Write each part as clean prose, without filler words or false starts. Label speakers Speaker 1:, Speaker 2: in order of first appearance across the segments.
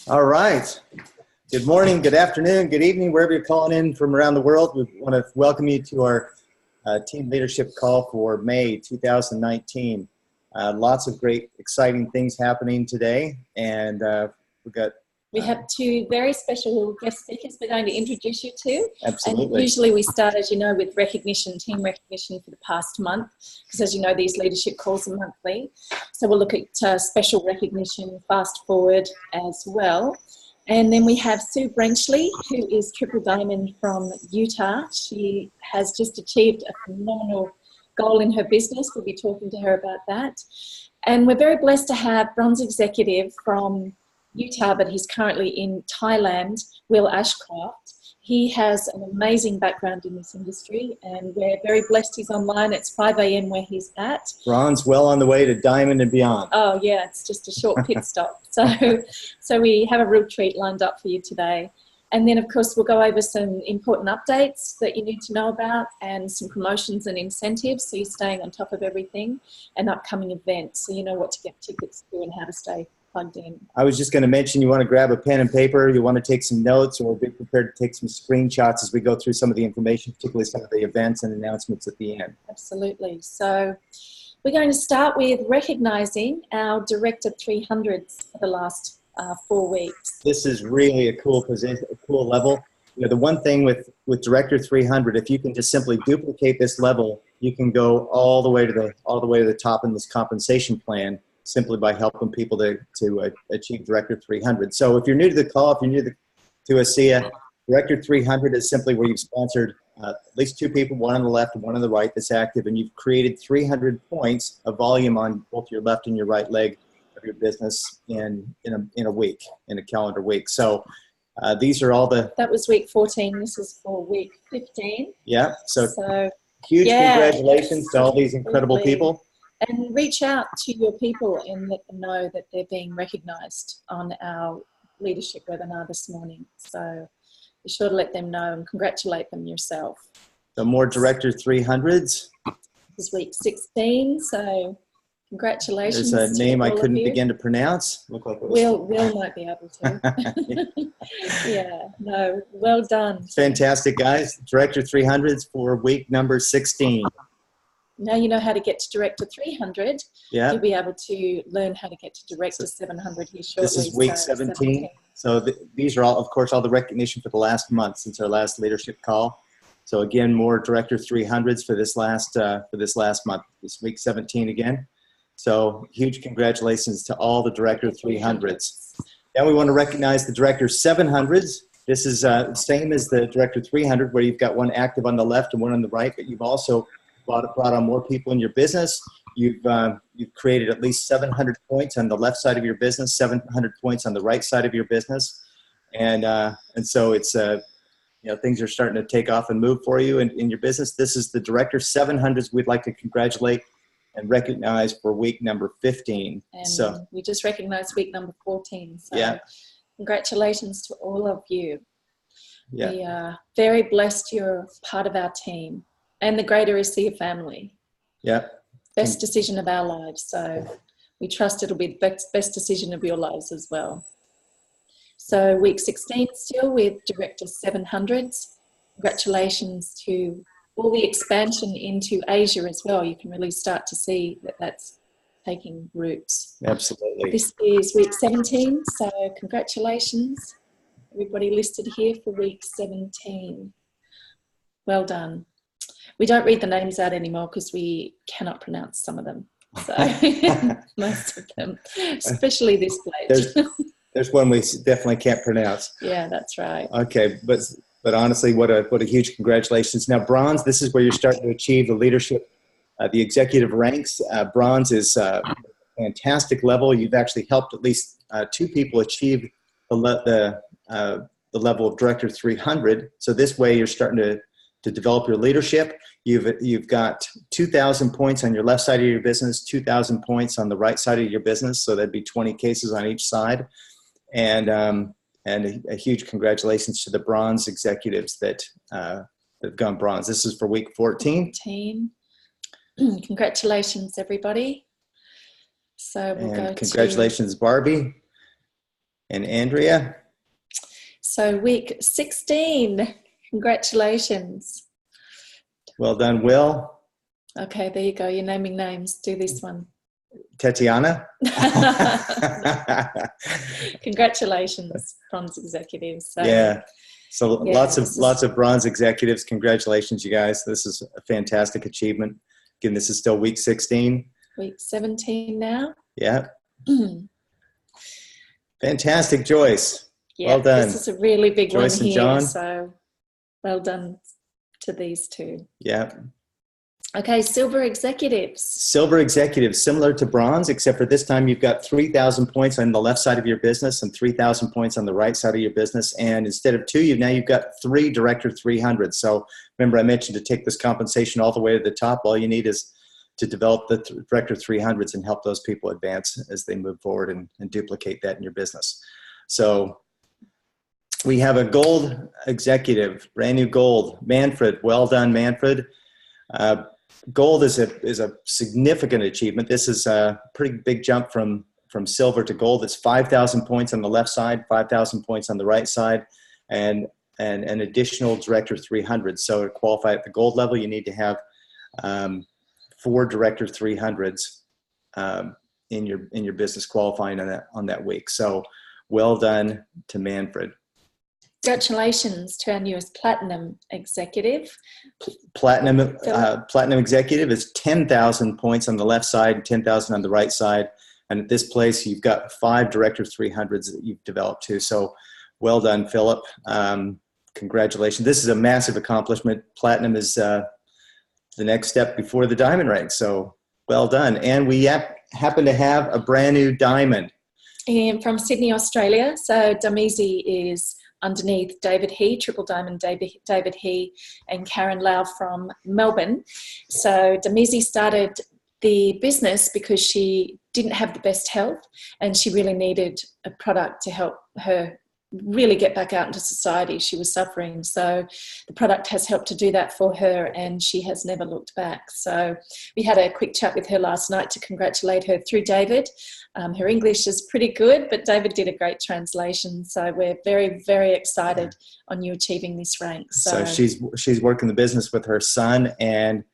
Speaker 1: All right. Good morning, good afternoon, good evening, wherever you're calling in from around the world. We want to welcome you to our team leadership call for May 2019. Lots of great, exciting things happening today, and
Speaker 2: we have two very special guest speakers we're going to introduce you to.
Speaker 1: Absolutely.
Speaker 2: And usually we start, as you know, with recognition, team recognition for the past month, because as you know, these leadership calls are monthly. So we'll look at special recognition, fast forward as well. And then we have Sue Brenchley, who is Triple Diamond from Utah. She has just achieved a phenomenal goal in her business. We'll be talking to her about that. And we're very blessed to have Bronze Executive from Utah, but he's currently in Thailand, Will Ashcroft. He has an amazing background in this industry, and we're very blessed he's online. It's 5 a.m. where he's at.
Speaker 1: Bronze well on the way to diamond and beyond.
Speaker 2: Oh, yeah, it's just a short pit stop. So we have a real treat lined up for you today. And then, of course, we'll go over some important updates that you need to know about and some promotions and incentives, so you're staying on top of everything, and upcoming events, so you know what to get tickets to and how to stay plugged in.
Speaker 1: I was just going to mention, you want to grab a pen and paper, you want to take some notes, or be prepared to take some screenshots as we go through some of the information, particularly some of the events and announcements at the end.
Speaker 2: Absolutely. So we're going to start with recognizing our Director 300s for the last 4 weeks.
Speaker 1: This is really a cool position, a cool level. You know, the one thing with Director 300, if you can just simply duplicate this level, you can go all the way to the top in this compensation plan, simply by helping people to achieve Director 300. So if you're new to the call, if you're new to ASEA, Director 300 is simply where you've sponsored at least 2 people, one on the left and one on the right that's active, and you've created 300 points of volume on both your left and your right leg of your business in a week, in a calendar week. So these are all the...
Speaker 2: That was week 14. This is for week 15.
Speaker 1: Yeah. So huge congratulations to all these incredible people.
Speaker 2: And reach out to your people and let them know that they're being recognised on our leadership webinar this morning. So be sure to let them know and congratulate them yourself.
Speaker 1: So more Director 300s.
Speaker 2: This is week 16, so congratulations.
Speaker 1: There's a name I couldn't begin to pronounce. Look like it was...
Speaker 2: Will might be able to. Yeah, no, well done.
Speaker 1: Fantastic, guys. Director 300s for week number 16.
Speaker 2: Now you know how to get to Director 300.
Speaker 1: Yeah.
Speaker 2: You'll be able to learn how to get to Director 700 here shortly.
Speaker 1: This is week 17. So these are all, of course, all the recognition for the last month since our last leadership call. So again, more Director 300s for this last month. This week 17 again. So huge congratulations to all the Director 300s. Now we want to recognize the Director 700s. This is same as the Director 300, where you've got one active on the left and one on the right, but you've also brought on more people in your business. You've created at least 700 points on the left side of your business, 700 points on the right side of your business, and so it's things are starting to take off and move for you in your business. This is the Director 700s we'd like to congratulate and recognize for week number 15.
Speaker 2: And so we just recognized week number 14. So yeah, congratulations to all of you. Yeah. We are very blessed you're part of our team and the greater ASEA family.
Speaker 1: Yeah.
Speaker 2: Best decision of our lives. So we trust it'll be the best decision of your lives as well. So week 16 still with Director 700s. Congratulations to all the expansion into Asia as well. You can really start to see that that's taking roots.
Speaker 1: Absolutely.
Speaker 2: This is week 17, so congratulations. Everybody listed here for week 17. Well done. We don't read the names out anymore because we cannot pronounce some of them. So most of them, especially this place.
Speaker 1: There's one we definitely can't pronounce.
Speaker 2: Yeah, that's right.
Speaker 1: Okay, but honestly, what a huge congratulations. Now, bronze, this is where you're starting to achieve the leadership, the executive ranks. Bronze is a fantastic level. You've actually helped at least 2 people achieve the level of Director 300. So this way, you're starting to develop your leadership. You've got 2,000 points on your left side of your business, 2,000 points on the right side of your business. So that'd be 20 cases on each side. And a huge congratulations to the bronze executives that have gone bronze. This is for week 14.
Speaker 2: Congratulations, everybody. So we'll go
Speaker 1: congratulations, Barbie. And Andrea?
Speaker 2: So week 16, congratulations.
Speaker 1: Well done, Will.
Speaker 2: Okay, there you go. You're naming names. Do this one.
Speaker 1: Tatiana?
Speaker 2: Congratulations, bronze executives. So,
Speaker 1: yeah. So
Speaker 2: yeah,
Speaker 1: lots of bronze executives. Congratulations, you guys. This is a fantastic achievement. Again, this is still week 16.
Speaker 2: Week 17 now.
Speaker 1: Yeah. Fantastic, Joyce.
Speaker 2: Yeah,
Speaker 1: well done.
Speaker 2: This is a really big
Speaker 1: Joyce
Speaker 2: one
Speaker 1: and
Speaker 2: here.
Speaker 1: John.
Speaker 2: So well done to these two.
Speaker 1: Yeah.
Speaker 2: Okay, silver executives.
Speaker 1: Silver executives, similar to bronze, except for this time you've got 3,000 points on the left side of your business and 3,000 points on the right side of your business. And instead of 2, you've got 3 Director 300s. So remember I mentioned to take this compensation all the way to the top. All you need is to develop the Director 300s and help those people advance as they move forward and duplicate that in your business. So we have a gold executive, brand new gold, Manfred. Well done, Manfred. Gold is a significant achievement. This is a pretty big jump from silver to gold. It's 5,000 points on the left side, 5,000 points on the right side, and an additional Director 300. So to qualify at the gold level, you need to have 4 Director 300s in your business qualifying on that week. So well done to Manfred.
Speaker 2: Congratulations to our newest platinum executive.
Speaker 1: Platinum executive is 10,000 points on the left side, 10,000 on the right side. And at this place, you've got 5 Director 300s that you've developed too. So well done, Philip. Congratulations. This is a massive accomplishment. Platinum is the next step before the diamond rank. So well done. And we happen to have a brand new diamond.
Speaker 2: And from Sydney, Australia. So Damisi is underneath David He, Triple Diamond David He, and Karen Lau from Melbourne. So Damisi started the business because she didn't have the best health and she really needed a product to help her really get back out into society. She was suffering. So the product has helped to do that for her and she has never looked back. So we had a quick chat with her last night to congratulate her through David. Her English is pretty good, but David did a great translation. So we're very, very excited on you achieving this rank.
Speaker 1: So she's working the business with her son and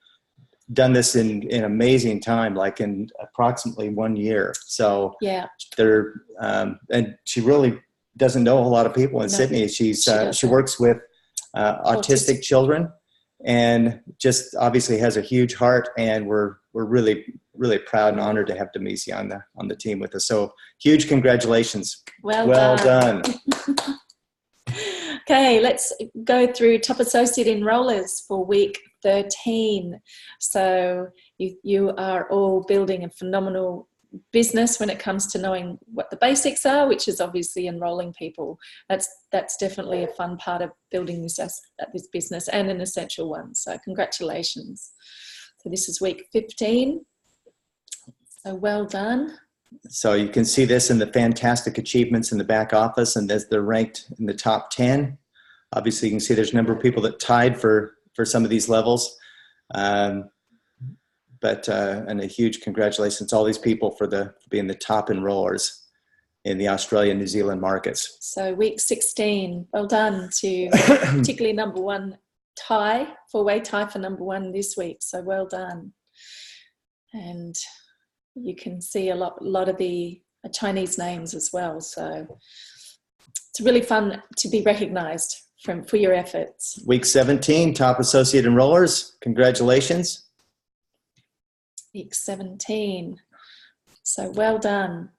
Speaker 1: done this in amazing time, like in approximately 1 year. So
Speaker 2: yeah,
Speaker 1: and she really doesn't know a lot of people in Sydney. She works with autistic children and just obviously has a huge heart, and we're really, really proud and honored to have Damisi on the team with us. So huge congratulations.
Speaker 2: Well
Speaker 1: done.
Speaker 2: Okay, let's go through top associate enrollers for week 13. So you are all building a phenomenal business when it comes to knowing what the basics are, which is obviously enrolling people. That's definitely a fun part of building this business and an essential one. So congratulations. So this is week 15. So well done.
Speaker 1: So you can see this in the fantastic achievements in the back office, and as they're ranked in the top 10. Obviously you can see there's a number of people that tied for some of these levels. But a huge congratulations to all these people for being the top enrollers in the Australia and New Zealand markets.
Speaker 2: So week 16, well done to particularly number 1 tie, 4-way tie for number 1 this week. So well done. And you can see a lot of the Chinese names as well. So it's really fun to be recognised for your efforts.
Speaker 1: Week 17, top associate enrollers. Congratulations.
Speaker 2: Week 17. So well done.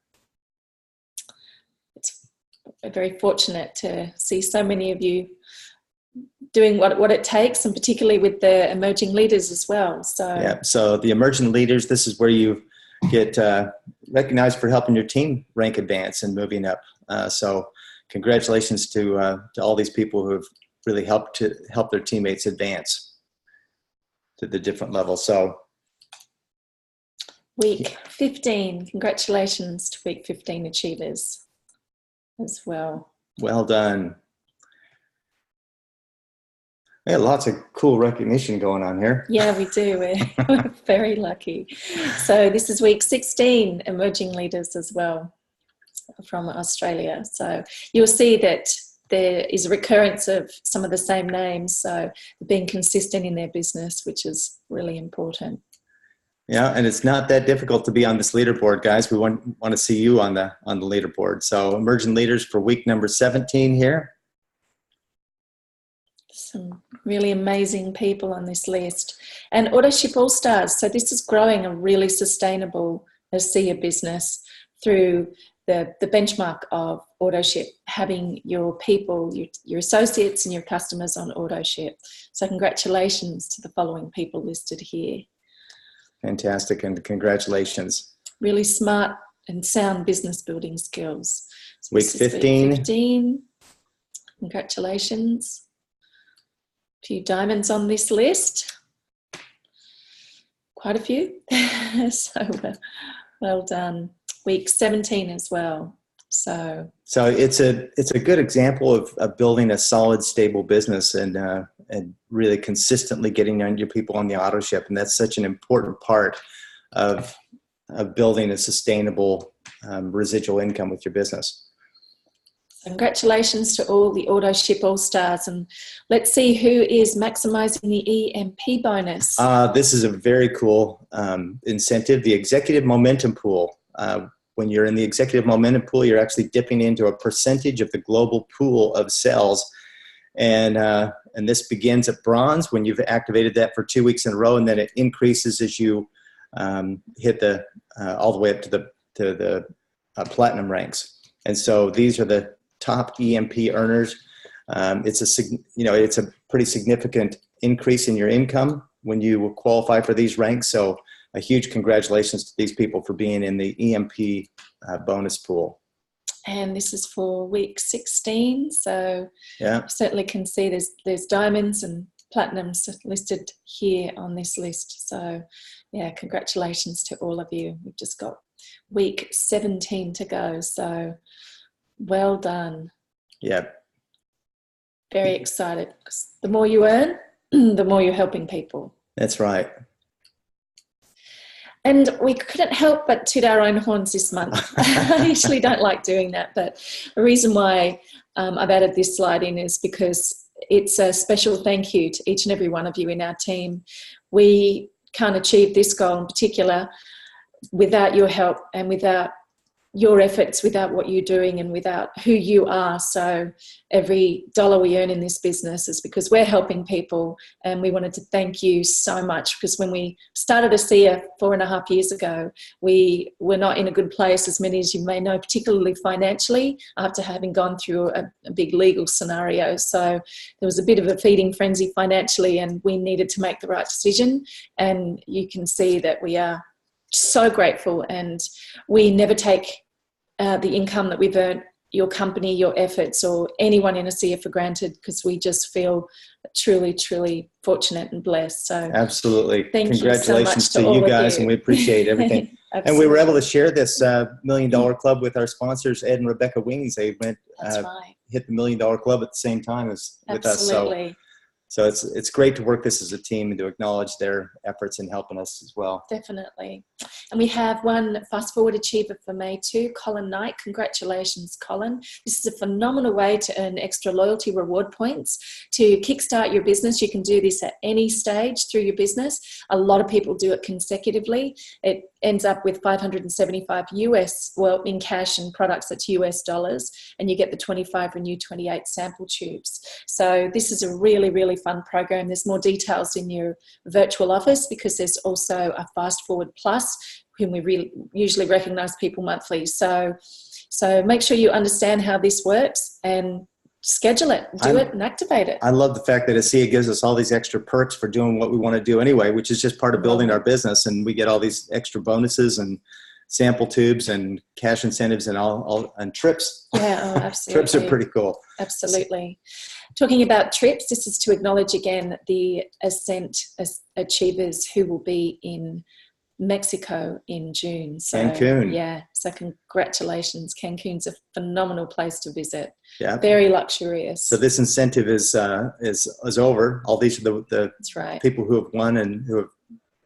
Speaker 2: It's very fortunate to see so many of you doing what it takes, and particularly with the emerging leaders as well. So
Speaker 1: the emerging leaders, this is where you get recognized for helping your team rank advance and moving up. So congratulations to all these people who have really helped their teammates advance to the different levels. So
Speaker 2: week 15, congratulations to week 15 achievers as well.
Speaker 1: Well done. We have lots of cool recognition going on here.
Speaker 2: Yeah, we do. We're very lucky. So this is week 16, emerging leaders as well. from Australia. So you'll see that there is a recurrence of some of the same names, so being consistent in their business, which is really important.
Speaker 1: Yeah, and it's not that difficult to be on this leaderboard, guys. We want to see you on the leaderboard. So emerging leaders for week number 17 here.
Speaker 2: Some really amazing people on this list. And Autoship All Stars. So this is growing a really sustainable ASEA business through the benchmark of Autoship, having your people, your associates and your customers on Autoship. So congratulations to the following people listed here.
Speaker 1: Fantastic, and congratulations.
Speaker 2: Really smart and sound business building skills. So
Speaker 1: week 15.
Speaker 2: Week 15. Congratulations. A few diamonds on this list. Quite a few. So well done. Week 17 as well. So
Speaker 1: it's a good example of building a solid, stable business and really consistently getting your people on the auto ship, and that's such an important part of building a sustainable residual income with your business.
Speaker 2: Congratulations to all the Autoship All Stars, and let's see who is maximising the EMP bonus.
Speaker 1: This is a very cool incentive, the Executive Momentum Pool. When you're in the Executive Momentum Pool, you're actually dipping into a percentage of the global pool of sales. And this begins at bronze when you've activated that for 2 weeks in a row, and then it increases as you hit all the way up to the platinum ranks. And so these are the top EMP earners. It's a pretty significant increase in your income when you qualify for these ranks. So a huge congratulations to these people for being in the EMP bonus pool.
Speaker 2: And this is for week 16. So
Speaker 1: yeah,
Speaker 2: you certainly can see there's diamonds and platinums listed here on this list. So yeah, congratulations to all of you. We've just got week 17 to go. So well done.
Speaker 1: Yeah.
Speaker 2: Very excited, because the more you earn, the more you're helping people.
Speaker 1: That's right.
Speaker 2: And we couldn't help but toot our own horns this month. I usually don't like doing that, but the reason why I've added this slide in is because it's a special thank you to each and every one of you in our team. We can't achieve this goal in particular without your help and without your efforts, without what you're doing and without who you are. So every dollar we earn in this business is because we're helping people, and we wanted to thank you so much, because when we started ASEA 4.5 years ago, we were not in a good place, as many as you may know, particularly financially, after having gone through a big legal scenario. So there was a bit of a feeding frenzy financially, and we needed to make the right decision. And you can see that we are so grateful, and we never take the income that we've earned, your company, your efforts, or anyone in ASEA for granted, because we just feel truly, truly fortunate and blessed. So
Speaker 1: absolutely.
Speaker 2: Congratulations
Speaker 1: to you guys, and we appreciate everything. And we were able to share this $1 million club with our sponsors, Ed and Rebecca Wings. They went hit the $1 million club at the same time as with us. So it's great to work this as a team and to acknowledge their efforts in helping us as well.
Speaker 2: Definitely. And we have one fast forward achiever for May too, Colin Knight. Congratulations, Colin. This is a phenomenal way to earn extra loyalty reward points to kickstart your business. You can do this at any stage through your business. A lot of people do it consecutively. It ends up with $575 US, well, in cash and products, that's US dollars, and you get the 25 Renew 28 sample tubes. So this is a really, really fun program. There's more details in your virtual office, because there's also a Fast Forward Plus, whom we usually recognize people monthly. So make sure you understand how this works and schedule it, do it and activate it.
Speaker 1: I love the fact that ASEA gives us all these extra perks for doing what we want to do anyway, which is just part of building our business. And we get all these extra bonuses and sample tubes and cash incentives and and trips.
Speaker 2: Yeah, oh, absolutely.
Speaker 1: Trips are pretty cool.
Speaker 2: Absolutely. Talking about trips, this is to acknowledge again the Ascent achievers who will be in Mexico in June. So,
Speaker 1: Cancun.
Speaker 2: Yeah, so congratulations. Cancun's a phenomenal place to visit.
Speaker 1: Yeah.
Speaker 2: Very luxurious.
Speaker 1: So this incentive is over. All these are the
Speaker 2: That's right.
Speaker 1: people who have won and who have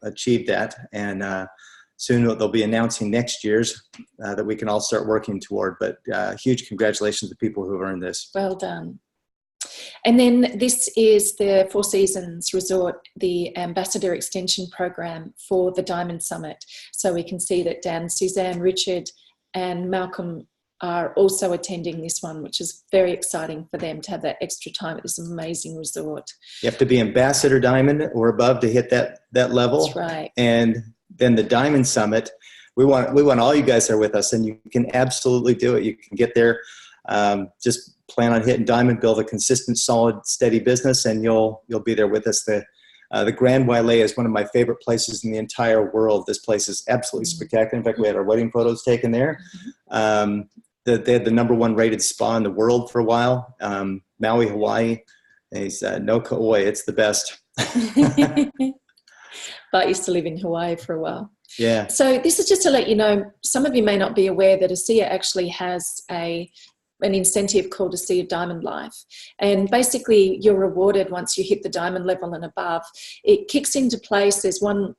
Speaker 1: achieved that. And soon they'll be announcing next year's that we can all start working toward. But huge congratulations to people who have earned this.
Speaker 2: Well done. And then this is the Four Seasons Resort, the Ambassador Extension Program for the Diamond Summit. So we can see that Dan, Suzanne, Richard and Malcolm are also attending this one, which is very exciting for them to have that extra time at this amazing resort.
Speaker 1: You have to be Ambassador Diamond or above to hit that level.
Speaker 2: That's right.
Speaker 1: And then the Diamond Summit, we want all you guys there with us, and you can absolutely do it. You can get there. Just plan on hitting Diamond, build a consistent, solid, steady business, and you'll be there with us. The Grand Wailea is one of my favorite places in the entire world. This place is absolutely spectacular. In fact, we had our wedding photos taken there. They had the #1 rated spa in the world for a while. Maui, Hawaii. And he's no Kauai. It's the best.
Speaker 2: Bart used to live in Hawaii for a while.
Speaker 1: Yeah.
Speaker 2: So this is just to let you know, some of you may not be aware that ASEA actually has an incentive called ASEA Diamond Life. And basically you're rewarded once you hit the diamond level and above. It kicks into place. There's one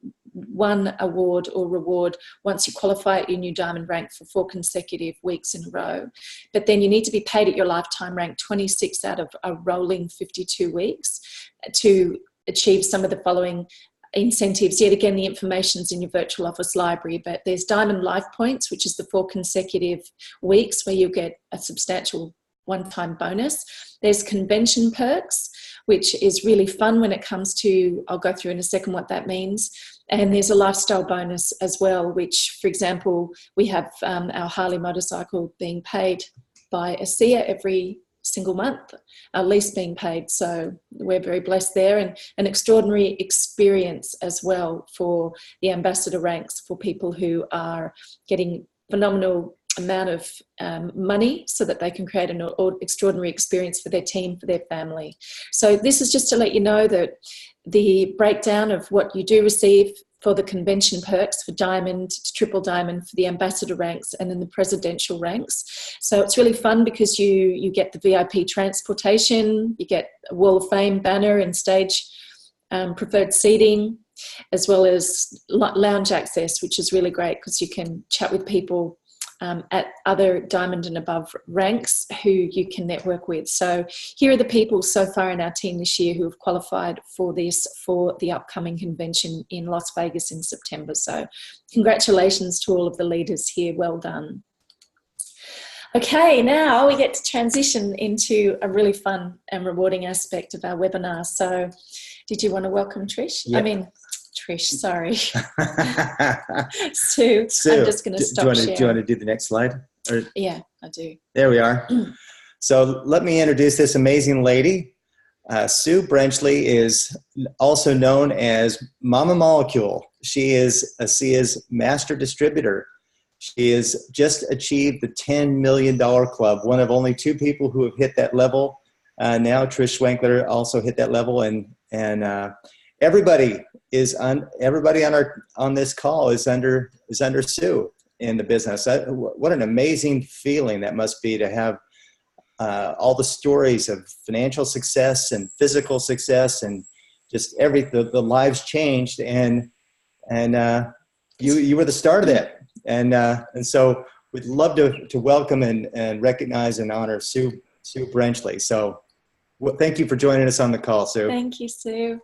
Speaker 2: award or reward once you qualify at your new diamond rank for 4 consecutive weeks in a row. But then you need to be paid at your lifetime rank 26 out of a rolling 52 weeks to achieve some of the following incentives. Yet again, the information's in your virtual office library, but there's Diamond Life Points, which is the 4 consecutive weeks where you get a substantial one-time bonus. There's convention perks, which is really fun when it comes to, I'll go through in a second what that means. And there's a lifestyle bonus as well, which, for example, we have our Harley motorcycle being paid by ASEA every single month, our lease being paid. So we're very blessed there, and an extraordinary experience as well for the ambassador ranks for people who are getting phenomenal amount of money so that they can create an extraordinary experience for their team, for their family. So this is just to let you know that the breakdown of what you do receive for the convention perks for diamond to triple diamond for the ambassador ranks and then the presidential ranks. So it's really fun because you get the VIP transportation, you get a Wall of Fame banner and stage preferred seating, as well as lounge access, which is really great because you can chat with people at other diamond and above ranks who you can network with. So here are the people so far in our team this year who have qualified for this for the upcoming convention in Las Vegas in September. So congratulations to all of the leaders here. Well done. Okay, now we get to transition into a really fun and rewarding aspect of our webinar. So did you want to welcome Trish?
Speaker 1: Yep.
Speaker 2: I mean, Trish, sorry. Sue, I'm just going to stop sharing.
Speaker 1: Do you want to do the next slide? Or,
Speaker 2: yeah, I do.
Speaker 1: There we are. So let me introduce this amazing lady. Sue Brenchley is also known as Mama Molecule. She is ASEA's master distributor. She has just achieved the $10 million club, one of only 2 people who have hit that level. Now Trish Schwenkler also hit that level, and everybody on this call is under Sue in the business. What an amazing feeling that must be to have all the stories of financial success and physical success and just the lives changed, and you were the start of that, and so we'd love to welcome and recognize and honor Sue Brenchley. So thank you for joining us on the call, Sue.
Speaker 2: Thank you, Sue.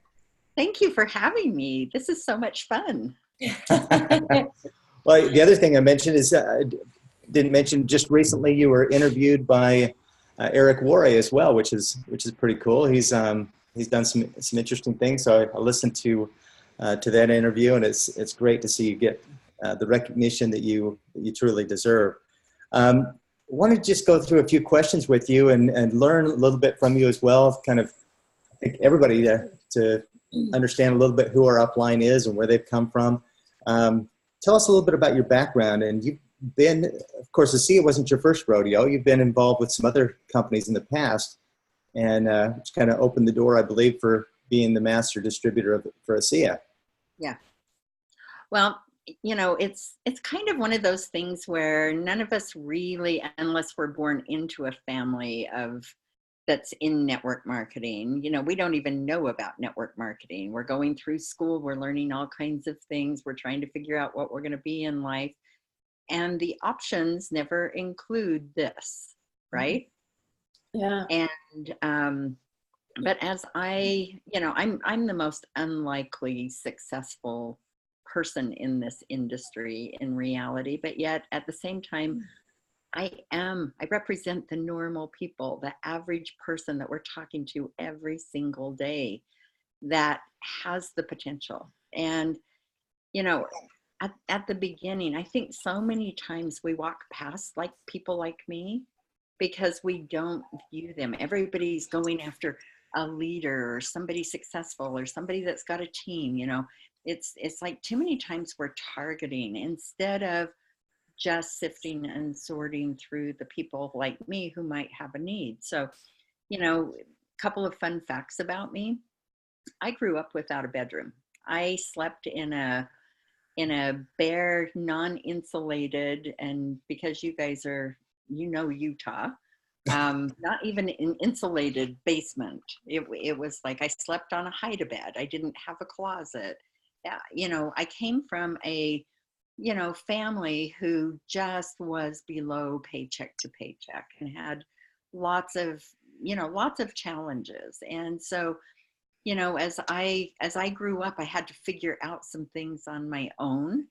Speaker 3: Thank you for having me. This is so much fun.
Speaker 1: Well, the other thing I mentioned is, didn't mention, just recently you were interviewed by Eric Warre as well, which is pretty cool. He's done some interesting things. So I listened to that interview, and it's great to see you get the recognition that you truly deserve. I want to just go through a few questions with you and learn a little bit from you as well. Kind of, I think everybody to understand a little bit who our upline is and where they've come from. Tell us a little bit about your background. And you've been, of course, ASEA wasn't your first rodeo. You've been involved with some other companies in the past, and which kind of opened the door, I believe, for being the master distributor for ASEA.
Speaker 3: Yeah. Well, you know, it's kind of one of those things where none of us really, unless we're born into a family of that's in network marketing. You know, we don't even know about network marketing. We're going through school, we're learning all kinds of things. We're trying to figure out what we're going to be in life. And the options never include this, right?
Speaker 2: Yeah.
Speaker 3: And, but as you know, I'm the most unlikely successful person in this industry in reality, but yet at the same time, I represent the normal people, the average person that we're talking to every single day that has the potential. And, you know, at the beginning, I think so many times we walk past like people like me because we don't view them. Everybody's going after a leader or somebody successful or somebody that's got a team, you know. It's like too many times we're targeting instead of just sifting and sorting through the people like me who might have a need. So, you know, a couple of fun facts about me. I grew up without a bedroom. I slept in a bare, non-insulated, and because you guys are, you know, Utah, not even an insulated basement. It was like I slept on a hide-a-bed. I didn't have a closet. You know, I came from a, you know, family who just was below paycheck to paycheck and had lots of, you know, lots of challenges. And so, you know, as I grew up, I had to figure out some things on my own.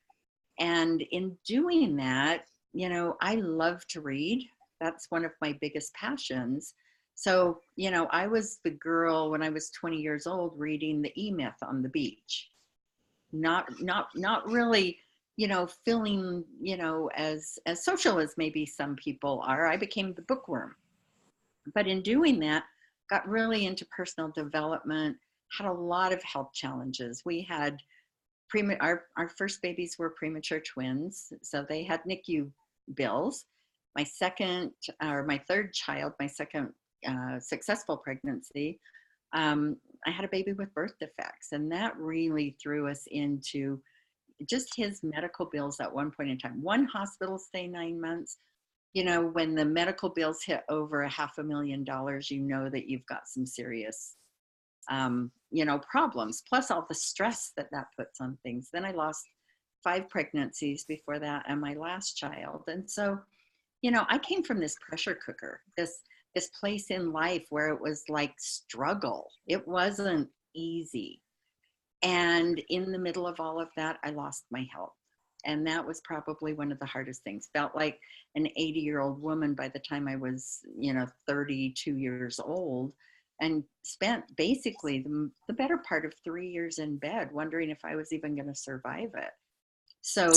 Speaker 3: And in doing that, you know, I love to read. That's one of my biggest passions. So, you know, I was the girl when I was 20 years old reading the E-Myth on the beach. Not really, you know, feeling, you know, as social as maybe some people are. I became the bookworm. But in doing that, got really into personal development, had a lot of health challenges. We had our first babies were premature twins, so they had NICU bills. My third child, my second successful pregnancy, I had a baby with birth defects, and that really threw us into just his medical bills at one point in time. One hospital stay 9 months. You know, when the medical bills hit over $500,000, you know that you've got some serious, you know, problems, plus all the stress that puts on things. Then I lost 5 pregnancies before that and my last child. And so, you know, I came from this pressure cooker, this place in life where it was like struggle. It wasn't easy. And in the middle of all of that, I lost my health. And that was probably one of the hardest things. Felt like an 80-year-old woman by the time I was, you know, 32 years old, and spent basically the better part of 3 years in bed wondering if I was even going to survive it. So,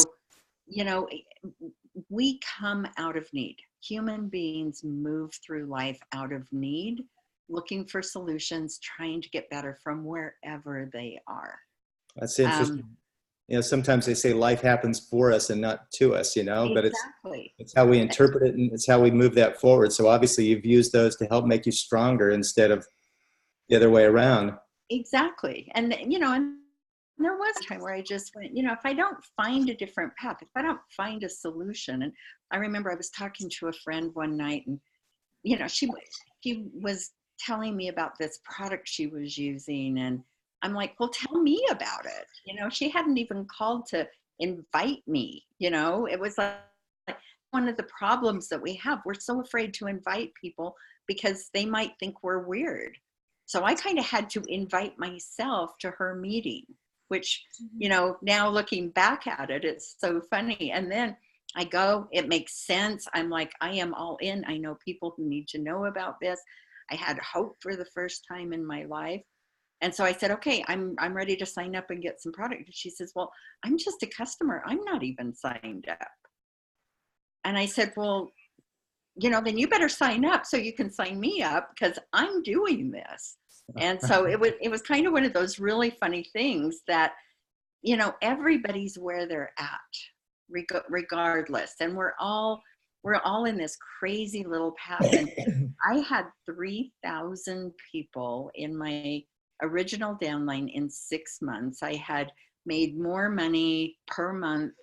Speaker 3: you know, we come out of need. Human beings move through life out of need, looking for solutions, trying to get better from wherever they are.
Speaker 1: That's interesting. You know, sometimes they say life happens for us and not to us, you know,
Speaker 3: exactly.
Speaker 1: But it's how we interpret it, and it's how we move that forward. So obviously you've used those to help make you stronger instead of the other way around.
Speaker 3: Exactly. And, you know, and there was a time where I just went, you know, if I don't find a different path, if I don't find a solution. And I remember I was talking to a friend one night, and, you know, she was telling me about this product she was using, and I'm like, well, tell me about it. You know, she hadn't even called to invite me. You know, it was like one of the problems that we have. We're so afraid to invite people because they might think we're weird. So I kind of had to invite myself to her meeting, which, you know, now looking back at it, it's so funny. And then I go, it makes sense. I'm like, I am all in. I know people who need to know about this. I had hope for the first time in my life. And so I said, okay, I'm ready to sign up and get some product. And she says, well, I'm just a customer. I'm not even signed up. And I said, well, you know, then you better sign up so you can sign me up because I'm doing this. And so it was kind of one of those really funny things that, you know, everybody's where they're at regardless. And we're all in this crazy little path. And I had 3,000 people in my original downline in 6 months. I had made more money per month.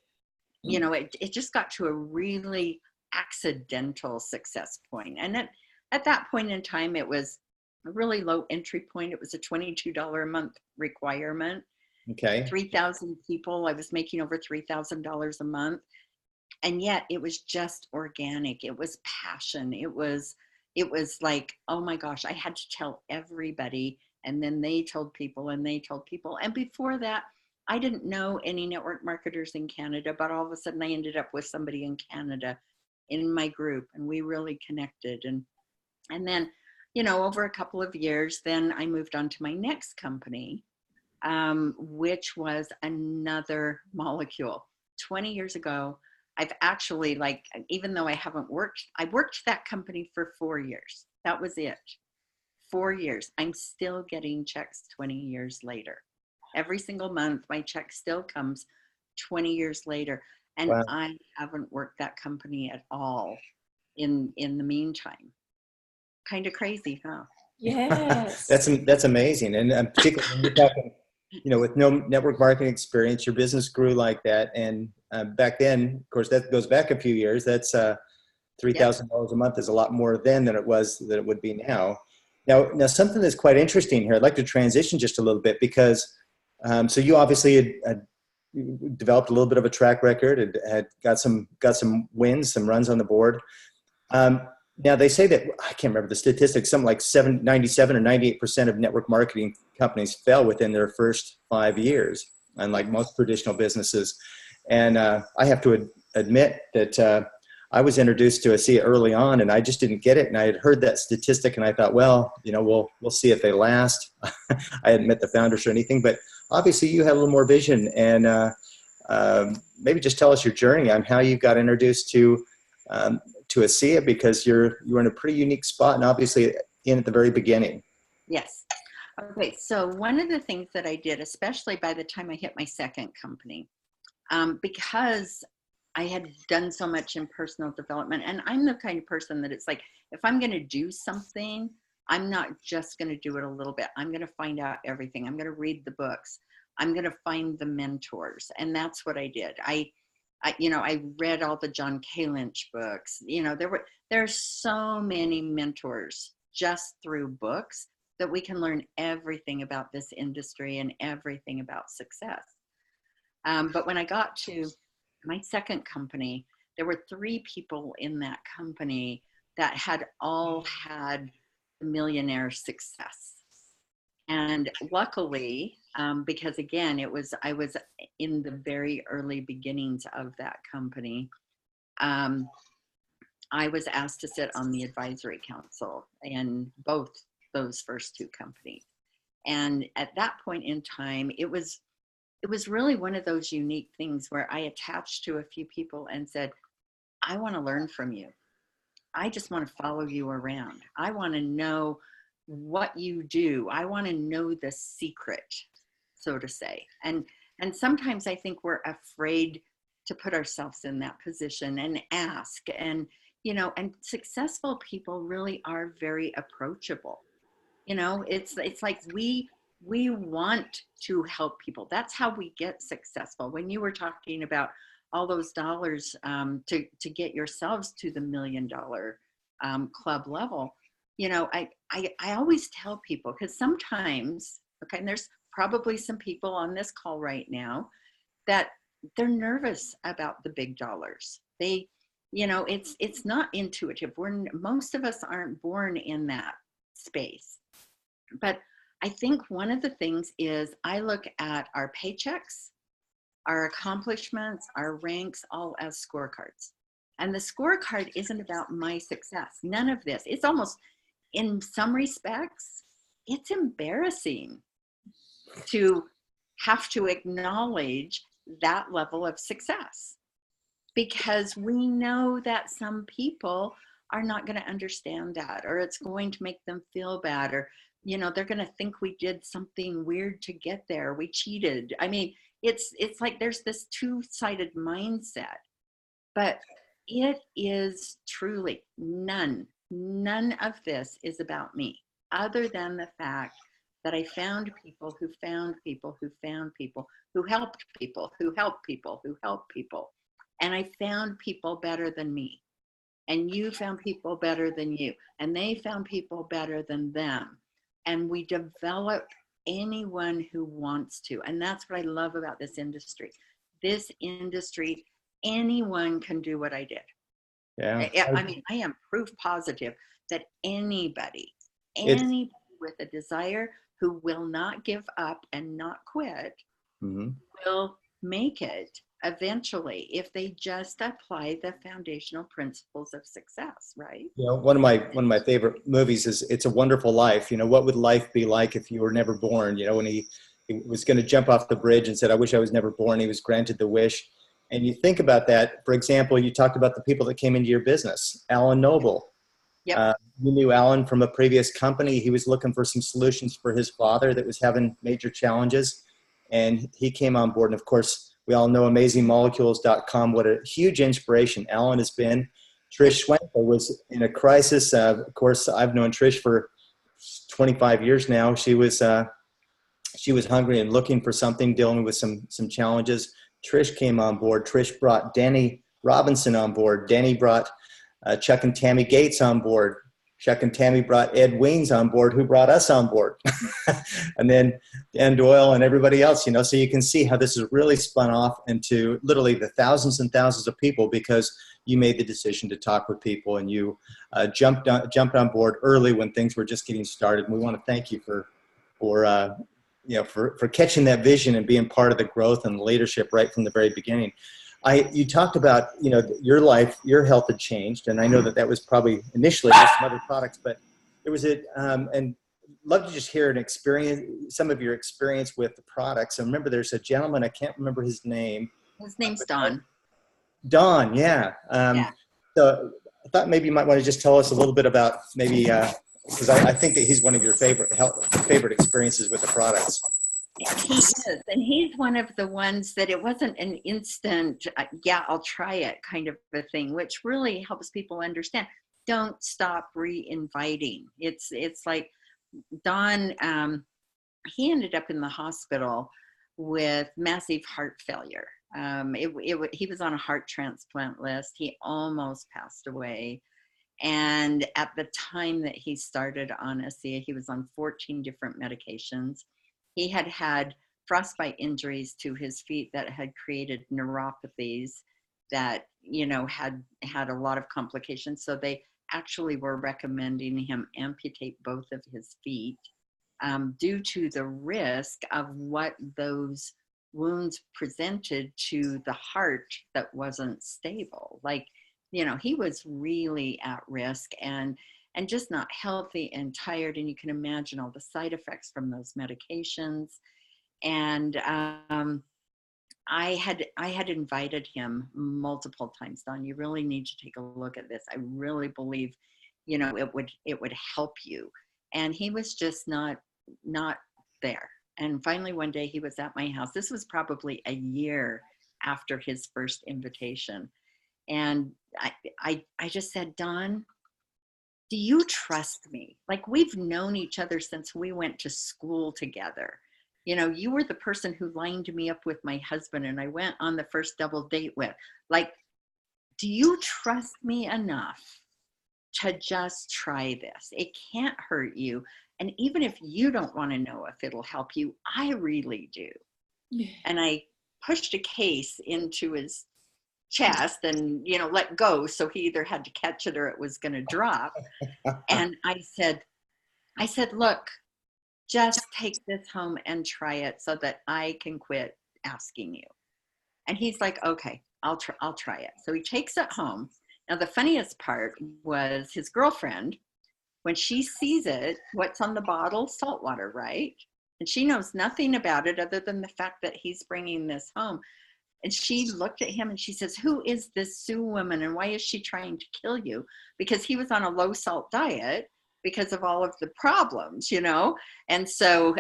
Speaker 3: You know, it just got to a really accidental success point. And at that point in time, it was a really low entry point. It was a $22 a month requirement.
Speaker 1: Okay.
Speaker 3: 3,000 people. I was making over $3,000 a month. And yet it was just organic. It was passion. It was like, oh my gosh, I had to tell everybody. And then they told people and they told people. And before that, I didn't know any network marketers in Canada, but all of a sudden I ended up with somebody in Canada in my group, and we really connected. And then, you know, over a couple of years, then I moved on to my next company, which was another molecule. 20 years ago, I've actually, like, even though I worked that company for 4 years. That was it. 4 years. I'm still getting checks 20 years later. Every single month, my check still comes 20 years later. And
Speaker 1: Wow.
Speaker 3: I haven't worked that company at all in the meantime. Kind of crazy, huh?
Speaker 2: Yes.
Speaker 1: That's amazing. And particularly when you're talking, you know, with no network marketing experience, your business grew like that. And back then, of course, that goes back a few years. That's $3,000 a month is a lot more then than it would be now. Now, something that's quite interesting here. I'd like to transition just a little bit because, so you obviously had developed a little bit of a track record and had got some wins, some runs on the board. Now they say that, I can't remember the statistics, something like 97 or 98% of network marketing companies fail within their first 5 years, unlike most traditional businesses. And I have to admit that I was introduced to ASEA early on, and I just didn't get it. And I had heard that statistic, and I thought, well, you know, we'll see if they last. I hadn't met the founders or anything, but obviously you had a little more vision. And maybe just tell us your journey on how you got introduced to ASEA, because you're in a pretty unique spot, and obviously in at the very beginning.
Speaker 3: Yes. Okay. So one of the things that I did, especially by the time I hit my second company, because I had done so much in personal development, and I'm the kind of person that it's like, if I'm going to do something, I'm not just going to do it a little bit. I'm going to find out everything. I'm going to read the books. I'm going to find the mentors. And that's what I did. I read all the John Kaleen books. You know, there's so many mentors just through books that we can learn everything about this industry and everything about success. But when I got to my second company, there were 3 people in that company that had all had millionaire success. And luckily, because again, I was in the very early beginnings of that company, I was asked to sit on the advisory council in both those first 2 companies. And at that point in time, it was really one of those unique things where I attached to a few people and said, I want to learn from you. I just want to follow you around. I want to know what you do. I want to know the secret, so to say. And sometimes I think we're afraid to put ourselves in that position and ask. And, you know, and successful people really are very approachable. You know, it's like we want to help people. That's how we get successful. When you were talking about all those dollars to get yourselves to the $1 million club level, you know, I always tell people, because sometimes, okay, and there's probably some people on this call right now that they're nervous about the big dollars. They, you know, it's not intuitive. Most of us aren't born in that space. But I think one of the things is I look at our paychecks, our accomplishments, our ranks, all as scorecards. And the scorecard isn't about my success. None of this. It's almost, in some respects, it's embarrassing to have to acknowledge that level of success, because we know that some people are not going to understand that, or it's going to make them feel bad, or, you know, they're going to think we did something weird to get there. We cheated. I mean, it's like there's this two-sided mindset, but it is truly none of this is about me, other than the fact that I found people who found people who found people who helped people who helped people who helped people. And I found people better than me. and you found people better than you, and they found people better than them. And we develop anyone who wants to. And that's what I love about this industry. This industry, anyone can do what I did.
Speaker 1: Yeah.
Speaker 3: I mean, I am proof positive that anybody
Speaker 1: It's,
Speaker 3: with a desire who will not give up and not quit
Speaker 1: mhm.
Speaker 3: will make it eventually if they just apply the foundational principles of success, right?
Speaker 1: You know, one of my favorite movies is It's a Wonderful Life. You know, what would life be like if you were never born? You know, when he was going to jump off the bridge and said, "I wish I was never born," he was granted the wish. And you think about that. For example, you talked about the people that came into your business. Alan Noble.
Speaker 3: Yep.
Speaker 1: You knew Alan from a previous company. He was looking for some solutions for his father that was having major challenges, and he came on board. And of course, we all know AmazingMolecules.com. What a huge inspiration Alan has been. Trish Schwenker was in a crisis. Of course, I've known Trish for 25 years now. She was hungry and looking for something, dealing with some challenges. Trish came on board. Trish brought Danny Robinson on board. Danny brought Chuck and Tammy Gates on board. Chuck and Tammy brought Ed Weens on board, who brought us on board. And then Dan Doyle and everybody else, you know, so you can see how this has really spun off into literally the thousands and thousands of people because you made the decision to talk with people and you jumped on board early when things were just getting started. And we want to thank you for catching that vision and being part of the growth and leadership right from the very beginning. You talked about, you know, your life, your health had changed, and I know that was probably initially just some other products, but there was and love to just hear some of your experience with the products. And remember, there's a gentleman, I can't remember his name.
Speaker 3: His name's Don.
Speaker 1: Don, yeah.
Speaker 3: Yeah.
Speaker 1: So I thought maybe you might want to just tell us a little bit about maybe, because I think that he's one of your favorite experiences with the products.
Speaker 3: He is, and he's one of the ones that it wasn't an instant, yeah, I'll try it kind of a thing, which really helps people understand. Don't stop re-inviting. It's like Don, he ended up in the hospital with massive heart failure. He was on a heart transplant list. He almost passed away. And at the time that he started on ASEA, he was on 14 different medications. He had frostbite injuries to his feet that had created neuropathies that, you know, had a lot of complications. So they actually were recommending him amputate both of his feet due to the risk of what those wounds presented to the heart that wasn't stable. Like, you know, he was really at risk and just not healthy and tired. And you can imagine all the side effects from those medications. And I had invited him multiple times. Don, you really need to take a look at this. I really believe, you know, it would help you. And he was just not there. And finally, one day he was at my house. This was probably a year after his first invitation. And I just said, Don, do you trust me? Like, we've known each other since we went to school together. You know, you were the person who lined me up with my husband and I went on the first double date with. Like, do you trust me enough to just try this? It can't hurt you. And even if you don't want to know if it'll help you, I really do. Yeah. And I pushed a case into his chest and, you know, let go. So he either had to catch it or it was going to drop. And I said, look, just take this home and try it so that I can quit asking you. And he's like, okay, I'll try it. So he takes it home. Now, the funniest part was his girlfriend, when she sees it, what's on the bottle? Salt water, right? And she knows nothing about it other than the fact that he's bringing this home. And she looked at him and she says, who is this Sioux woman and why is she trying to kill you? Because he was on a low salt diet because of all of the problems, you know? And so,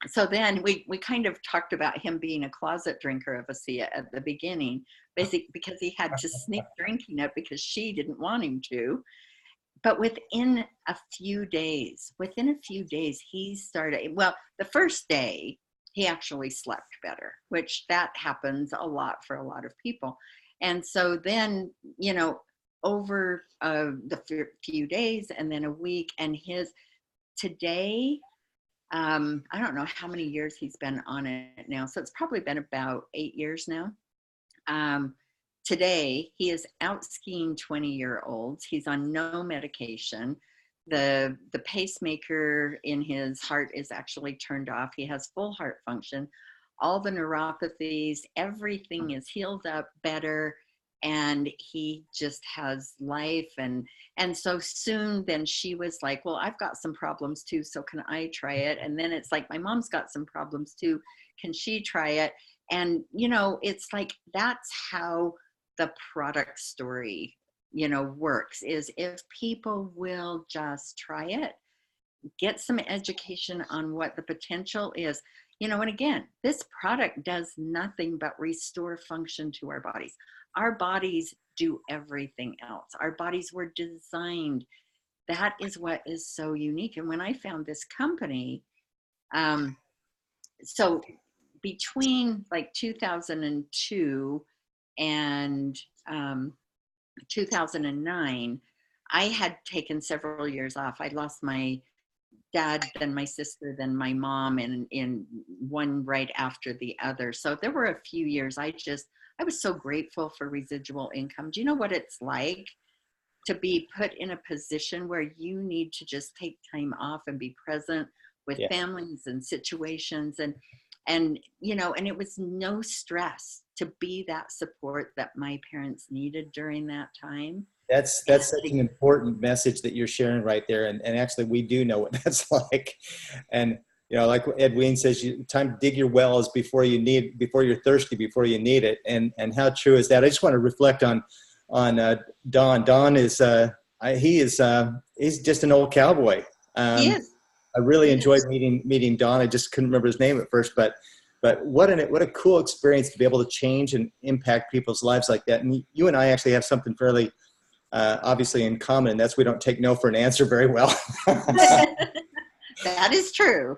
Speaker 3: so then we kind of talked about him being a closet drinker of ASEA at the beginning, basically because he had to sneak drinking it because she didn't want him to. But within a few days, he started, well, the first day, he actually slept better, which that happens a lot for a lot of people. And so then, you know, over the few days and then a week. And today, I don't know how many years he's been on it now. So it's probably been about 8 years now. Today, he is out skiing 20-year-olds. He's on no medication. The pacemaker in his heart is actually turned off. He has full heart function. All the neuropathies, everything is healed up better. And he just has life. And so soon then she was like, well, I've got some problems too, so can I try it? And then it's like, my mom's got some problems too, can she try it? And, you know, it's like, that's how the product story, you know, works, is if people will just try it, get some education on what the potential is, you know. And again, this product does nothing but restore function to our bodies. Our bodies do everything else. Our bodies were designed. That is what is so unique. And when I found this company, so between like 2002 and 2009, I had taken several years off. I lost my dad, then my sister, then my mom, and in one right after the other. So there were a few years I was so grateful for residual income. Do you know what it's like to be put in a position where you need to just take time off and be present with families and situations, and you know, and it was no stress to be that support that my parents needed during that time.
Speaker 1: That's such an important message that you're sharing right there. And actually, we do know what that's like. And, you know, like Edwene says, time to dig your wells before you're thirsty, before you need it. And how true is that? I just want to reflect on Don. Don is, he's just an old cowboy.
Speaker 3: He is.
Speaker 1: I really enjoyed meeting Don. I just couldn't remember his name at first, but what a cool experience to be able to change and impact people's lives like that. And you and I actually have something fairly obviously in common, and that's we don't take no for an answer very well.
Speaker 3: That is true.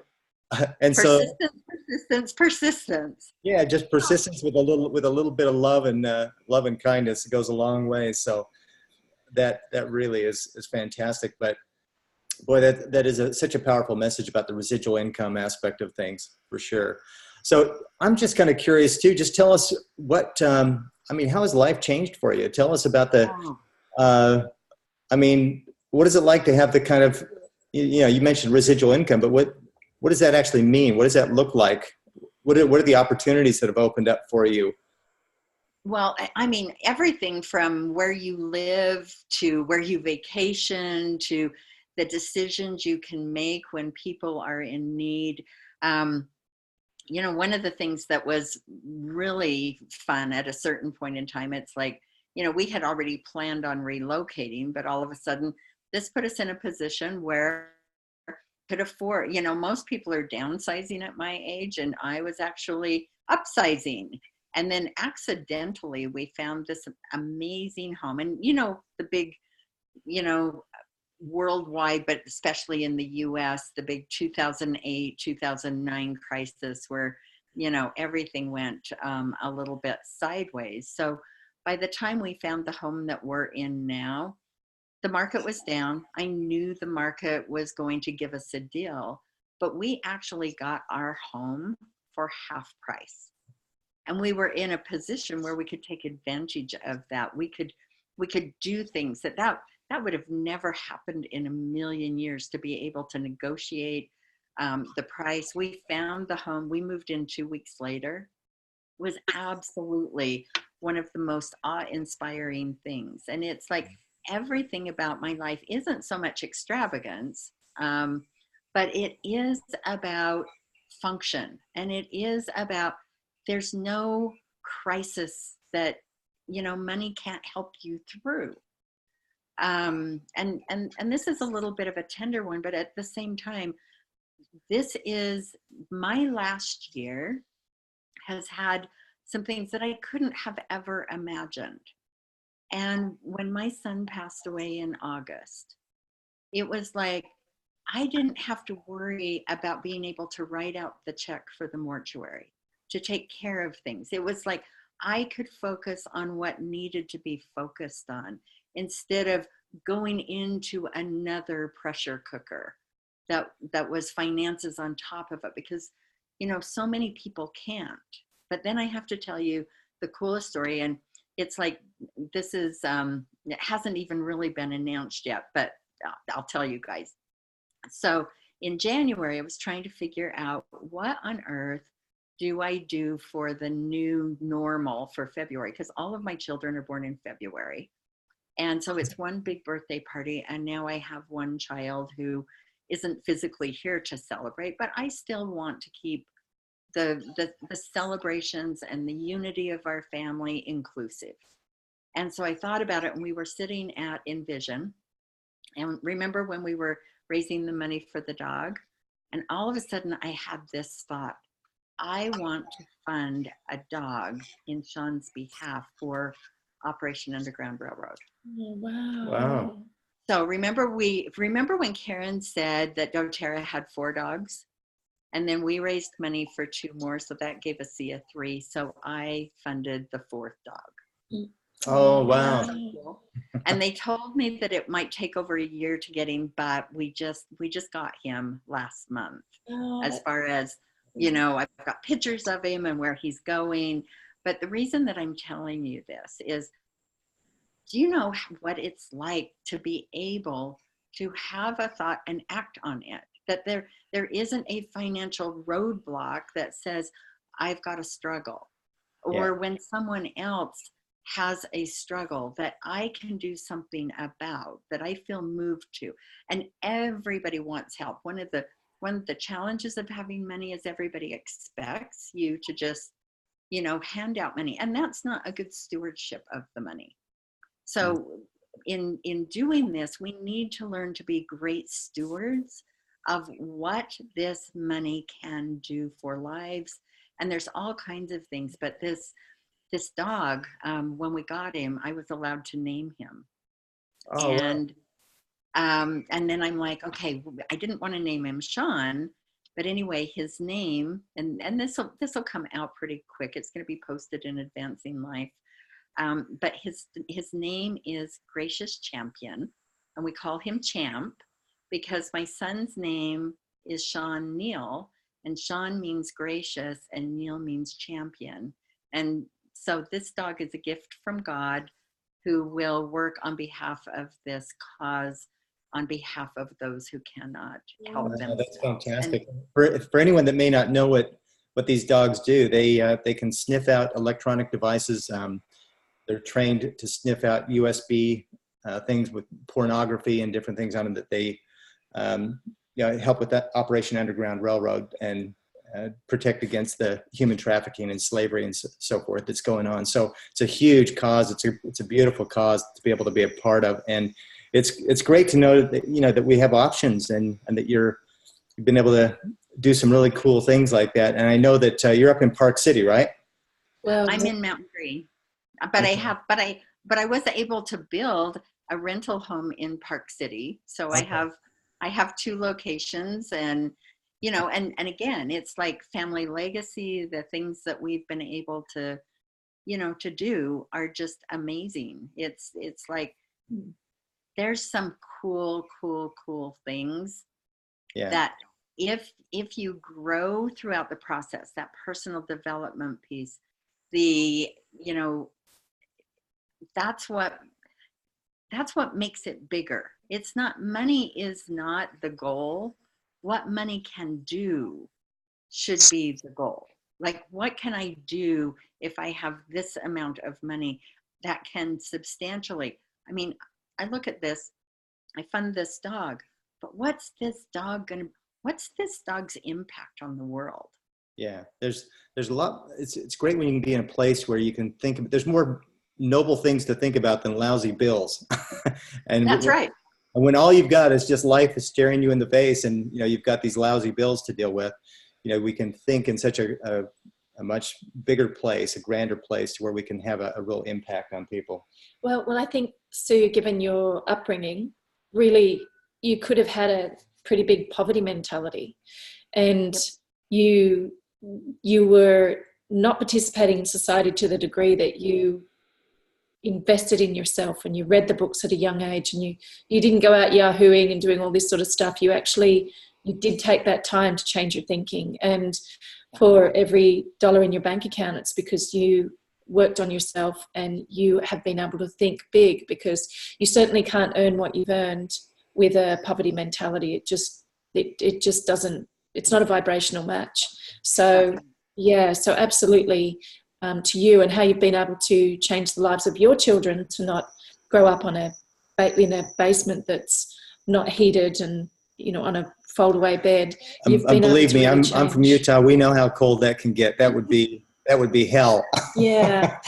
Speaker 1: And
Speaker 3: persistence.
Speaker 1: Yeah, just persistence with a little bit of love and kindness. It goes a long way. So that really is fantastic. But boy, that is such a powerful message about the residual income aspect of things, for sure. So I'm just kind of curious too. Just tell us what how has life changed for you? Tell us about what is it like to have the kind of, you mentioned residual income, but what does that actually mean? What does that look like? What are the opportunities that have opened up for you?
Speaker 3: Well, I mean, everything from where you live to where you vacation to the decisions you can make when people are in need. One of the things that was really fun at a certain point in time, it's like, we had already planned on relocating, but all of a sudden this put us in a position where could afford, most people are downsizing at my age, and I was actually upsizing. And then accidentally we found this amazing home, and the big, worldwide, but especially in the US, the big 2008, 2009 crisis where, everything went a little bit sideways. So by the time we found the home that we're in now, the market was down. I knew the market was going to give us a deal, but we actually got our home for half price. And we were in a position where we could take advantage of that. We could do things that would have never happened in a million years, to be able to negotiate the price. We found the home. We moved in 2 weeks later. It was absolutely one of the most awe-inspiring things. And it's like, everything about my life isn't so much extravagance, but it is about function. And it is about, there's no crisis that, money can't help you through. And this is a little bit of a tender one, but at the same time, this is my last year has had some things that I couldn't have ever imagined. And when my son passed away in August, it was like, I didn't have to worry about being able to write out the check for the mortuary, to take care of things. It was like, I could focus on what needed to be focused on. instead of going into another pressure cooker that was finances on top of it, because, you know, so many people can't. But then I have to tell you the coolest story, and it's like, this is, it hasn't even really been announced yet, but I'll tell you guys. So in January, I was trying to figure out what on earth do I do for the new normal for February, because all of my children are born in February. And so it's one big birthday party. And now I have one child who isn't physically here to celebrate, but I still want to keep the celebrations and the unity of our family inclusive. And so I thought about it, and we were sitting at Envision. And remember when we were raising the money for the dog? And all of a sudden I had this thought: I want to fund a dog in Sean's behalf for Operation Underground Railroad.
Speaker 2: Oh, wow.
Speaker 1: Wow.
Speaker 3: So remember when Karen said that doTERRA had 4 dogs, and then we raised money for 2 more, so that gave ASEA 3. So I funded the 4th dog.
Speaker 1: Oh, wow.
Speaker 3: And they told me that it might take over a year to get him, but we just got him last month.
Speaker 2: Oh.
Speaker 3: As far as, you know, I've got pictures of him and where he's going. But the reason that I'm telling you this is, do you know what it's like to be able to have a thought and act on it? That there isn't a financial roadblock that says, I've got a struggle. Or when someone else has a struggle that I can do something about, that I feel moved to. And everybody wants help. One of the challenges of having money is everybody expects you to just, you know, hand out money. And that's not a good stewardship of the money. So in doing this, we need to learn to be great stewards of what this money can do for lives. And there's all kinds of things, but this dog, when we got him, I was allowed to name him.
Speaker 1: Oh,
Speaker 3: and then I'm like, okay, I didn't want to name him Sean, but anyway, his name, and this will come out pretty quick. It's going to be posted in Advancing Life. But his name is Gracious Champion, and we call him Champ because my son's name is Sean Neal, and Sean means gracious and Neal means champion. And so this dog is a gift from God who will work on behalf of this cause, on behalf of those who cannot help themselves.
Speaker 1: That's fantastic. For anyone that may not know what these dogs do, they can sniff out electronic devices. They're trained to sniff out USB things with pornography and different things on them that they help with that Operation Underground Railroad and protect against the human trafficking and slavery and so forth that's going on. So it's a huge cause. It's a beautiful cause to be able to be a part of, and it's great to know that that we have options and that you've been able to do some really cool things like that. And I know that you're up in Park City, right?
Speaker 3: Well, I'm in Mountain Green. But okay. I was able to build a rental home in Park City. So okay. I have 2 locations, and and again, it's like family legacy. The things that we've been able to to do are just amazing. It's like there's some cool things that if you grow throughout the process, that personal development piece, that's what makes it bigger. It's not, money is not the goal. What money can do should be the goal. Like, what can I do if I have this amount of money that can substantially, I look at this, I fund this dog, but what's this dog's impact on the world?
Speaker 1: Yeah, there's a lot. It's great when you can be in a place where you can think, there's more noble things to think about than lousy bills. And
Speaker 3: that's right.
Speaker 1: And when all you've got is just life is staring you in the face, and you've got these lousy bills to deal with, we can think in such a much bigger place, a grander place, to where we can have a real impact on people.
Speaker 2: Well, I think, Sue, given your upbringing, really you could have had a pretty big poverty mentality, and you were not participating in society to the degree that you invested in yourself and you read the books at a young age, and you didn't go out yahooing and doing all this sort of stuff. You did take that time to change your thinking. And for every dollar in your bank account, it's because you worked on yourself and you have been able to think big, because you certainly can't earn what you've earned with a poverty mentality. It just doesn't, it's not a vibrational match. So yeah, so absolutely, to you, and how you've been able to change the lives of your children to not grow up in a basement that's not heated and, you know, on a fold away bed.
Speaker 1: Believe me, I'm from Utah. We know how cold that can get. That would be hell.
Speaker 2: Yeah.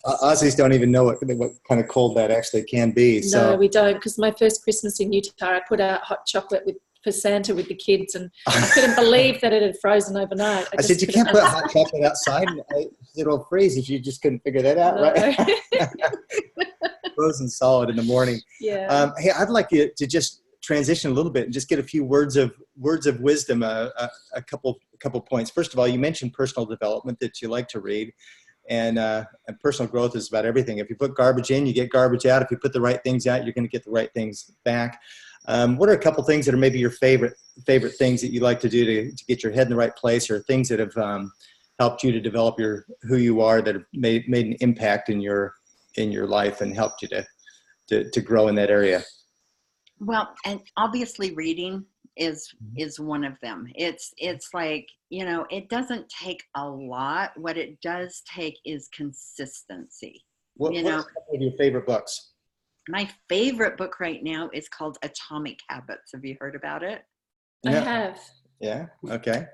Speaker 1: Aussies don't even know what kind of cold that actually can be. So.
Speaker 2: No, we don't, because my first Christmas in Utah, I put out hot chocolate for Santa with the kids, and I couldn't believe that it had frozen overnight.
Speaker 1: I said, you can't put hot chocolate outside. It'll freeze if you just couldn't figure that out, right? Frozen solid in the morning.
Speaker 2: Yeah.
Speaker 1: Hey, I'd like you to just transition a little bit and just get a few words of wisdom, a couple points. First of all, you mentioned personal development that you like to read, and personal growth is about everything. If you put garbage in, you get garbage out. If you put the right things out, you're going to get the right things back. What are a couple things that are maybe your favorite things that you like to do to get your head in the right place, or things that have helped you to develop who you are, that have made an impact in your life and helped you to grow in that area?
Speaker 3: Well, and obviously reading is one of them. It's like, you know, it doesn't take a lot. What it does take is consistency.
Speaker 1: What are some of your favorite books?
Speaker 3: My favorite book right now is called Atomic Habits. Have you heard about it?
Speaker 2: I have.
Speaker 1: Yeah. Okay.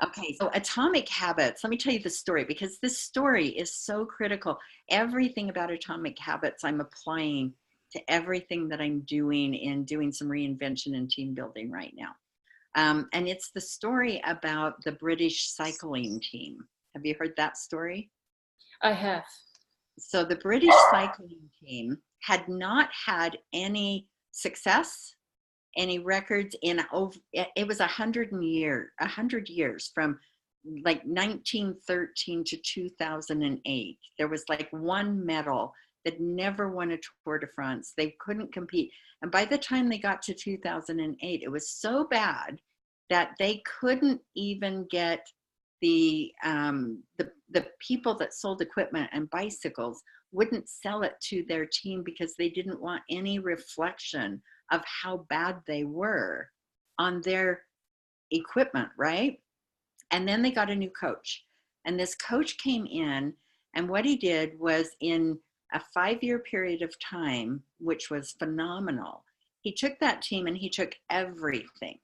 Speaker 3: Okay, so Atomic Habits, let me tell you the story, because this story is so critical. Everything about Atomic Habits I'm applying to everything that I'm doing some reinvention and team building right now. And it's the story about the British cycling team. Have you heard that story?
Speaker 2: I have.
Speaker 3: So the British cycling team had not had any success, any records in over, it was 100 years from like 1913 to 2008. There was like one medal that never won a Tour de France. They couldn't compete. And by the time they got to 2008, it was so bad that they couldn't even get the people that sold equipment and bicycles wouldn't sell it to their team, because they didn't want any reflection of how bad they were on their equipment, right? And then they got a new coach. And this coach came in, and what he did was, in a 5-year period of time, which was phenomenal, he took that team and he took everything.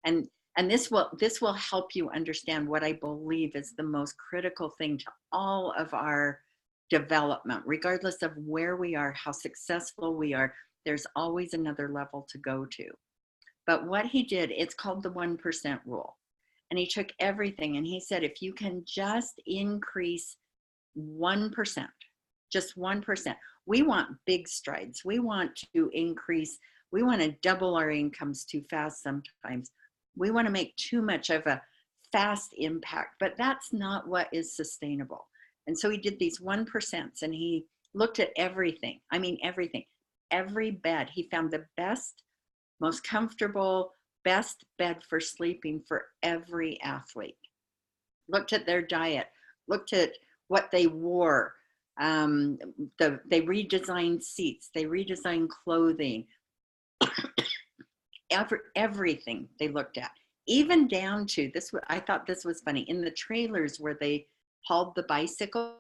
Speaker 3: And this will help you understand what I believe is the most critical thing to all of our development, regardless of where we are, how successful we are. There's always another level to go to. But what he did, it's called the 1% rule. And he took everything and he said, if you can just increase 1%, just 1%, we want big strides. We want to increase, we want to double our incomes too fast sometimes. We want to make too much of a fast impact, but that's not what is sustainable. And so he did these 1%, and he looked at everything. I mean, everything, every bed. He found the best, most comfortable, best bed for sleeping for every athlete. Looked at their diet, looked at what they wore. They redesigned seats, they redesigned clothing, everything they looked at, even down to this. I thought this was funny. In the trailers where they hauled the bicycles,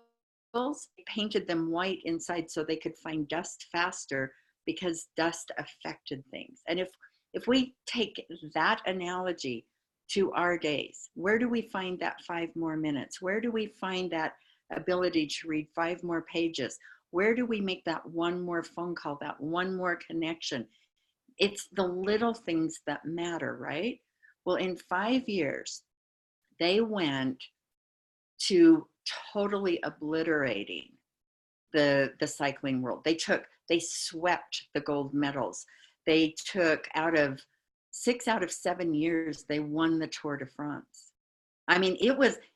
Speaker 3: they painted them white inside so they could find dust faster, because dust affected things. And if we take that analogy to our days, where do we find that 5 more minutes? Where do we find that ability to read 5 more pages? Where do we make that 1 more phone call, that 1 more connection? It's the little things that matter, right? Well, in 5 years, they went to totally obliterating the cycling world. They swept the gold medals. They took out of 6 out of 7 years, they won the Tour de France. I mean,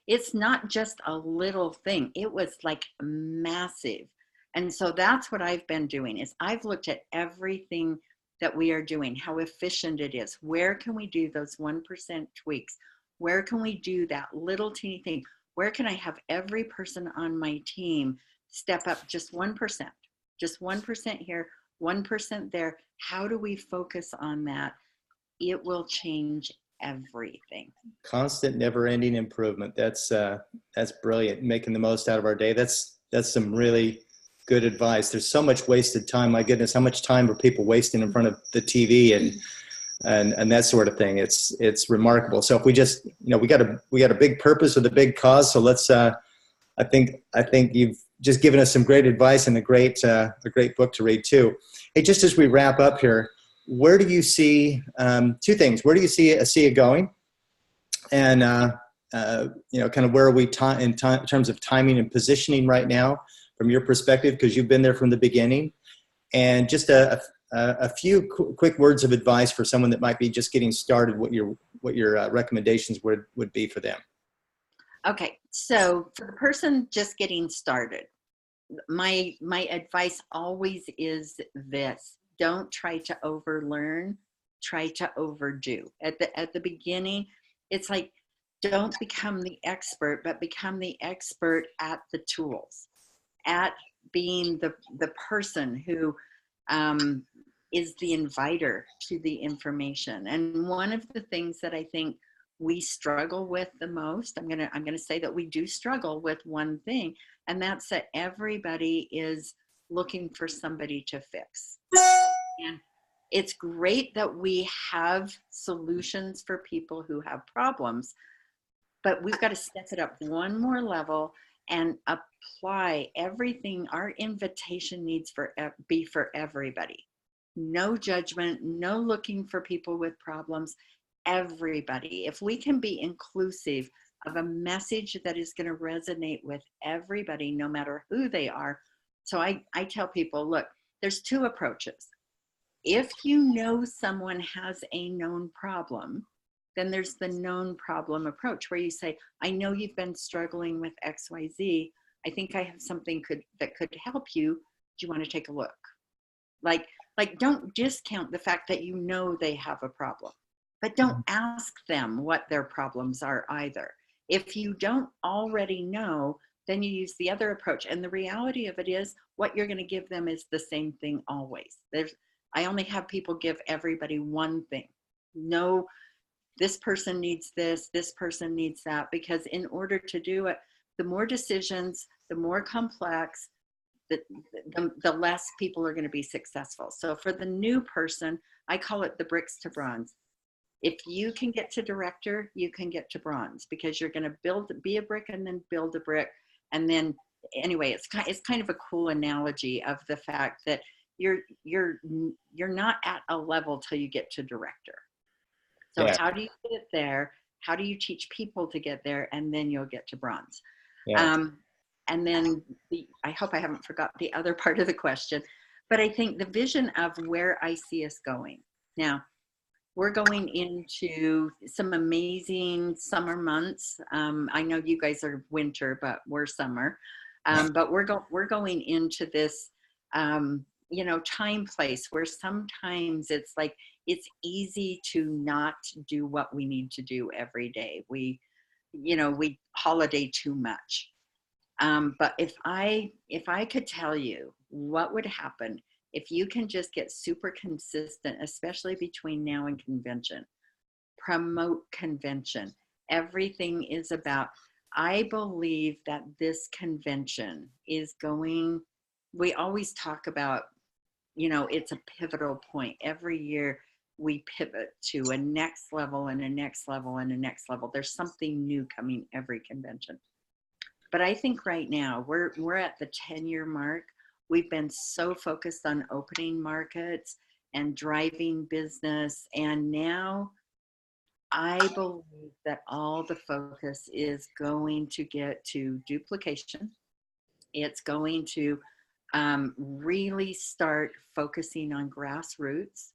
Speaker 3: it's not just a little thing. It was like massive. And so that's what I've been doing is I've looked at everything that we are doing, how efficient it is. Where can we do those 1% tweaks? Where can we do that little teeny thing? Where can I have every person on my team step up just 1%? Just 1% here, 1% there. How do we focus on that? It will change everything.
Speaker 1: Constant, never-ending improvement. That's brilliant. Making the most out of our day. That's some really good advice. There's so much wasted time. My goodness, how much time are people wasting in front of the TV and that sort of thing? It's remarkable. So if we just, we got a big purpose with a big cause. So let's. I think you've just given us some great advice and a great book to read too. Hey, just as we wrap up here, where do you see two things? Where do you see ASEA going? And kind of where are we in terms of timing and positioning right now from your perspective, because you've been there from the beginning? And just a few quick words of advice for someone that might be just getting started. What your recommendations would be for them?
Speaker 3: Okay, so for the person just getting started, my advice always is this: don't try to overlearn, try to overdo. At the beginning, it's like, don't become the expert, but become the expert at the tools, at being the person who is the inviter to the information. And one of the things that I think we struggle with the most, I'm gonna say that we do struggle with one thing, and that's that everybody is looking for somebody to fix. And it's great that we have solutions for people who have problems, but we've got to step it up one more level and apply everything. Our invitation needs be for everybody. No judgment, no looking for people with problems, everybody. If we can be inclusive of a message that is going to resonate with everybody, no matter who they are. So I tell people, look, there's two approaches. If you know someone has a known problem, then there's the known problem approach, where you say, I know you've been struggling with XYZ. I think I have something that could help you. Do you want to take a look? Like don't discount the fact that you know they have a problem, but don't ask them what their problems are either. If you don't already know, then you use the other approach. And the reality of it is, what you're going to give them is the same thing always. I only have people give everybody one thing. No, this person needs this person needs that, because in order to do it, the more decisions, the more complex, the less people are going to be successful. So for the new person, I call it the bricks to bronze. If you can get to director, you can get to bronze, because you're going to be a brick and then build a brick. And then anyway, it's kind of a cool analogy of the fact that you're not at a level till you get to director. So yeah. How do you get there? How do you teach people to get there? And then you'll get to bronze. Yeah. And then I hope I haven't forgot the other part of the question, but I think the vision of where I see us going. Now, we're going into some amazing summer months. I know you guys are winter, but we're summer. But we're going into this, time place where sometimes it's like, it's easy to not do what we need to do every day. We holiday too much. But if I could tell you what would happen if you can just get super consistent, especially between now and convention, promote convention. Everything is about, I believe that this convention is going, we always talk about, it's a pivotal point. Every year we pivot to a next level and a next level and a next level. There's something new coming every convention. But I think right now we're at the 10-year mark. We've been so focused on opening markets and driving business. And now I believe that all the focus is going to get to duplication. It's going to really start focusing on grassroots.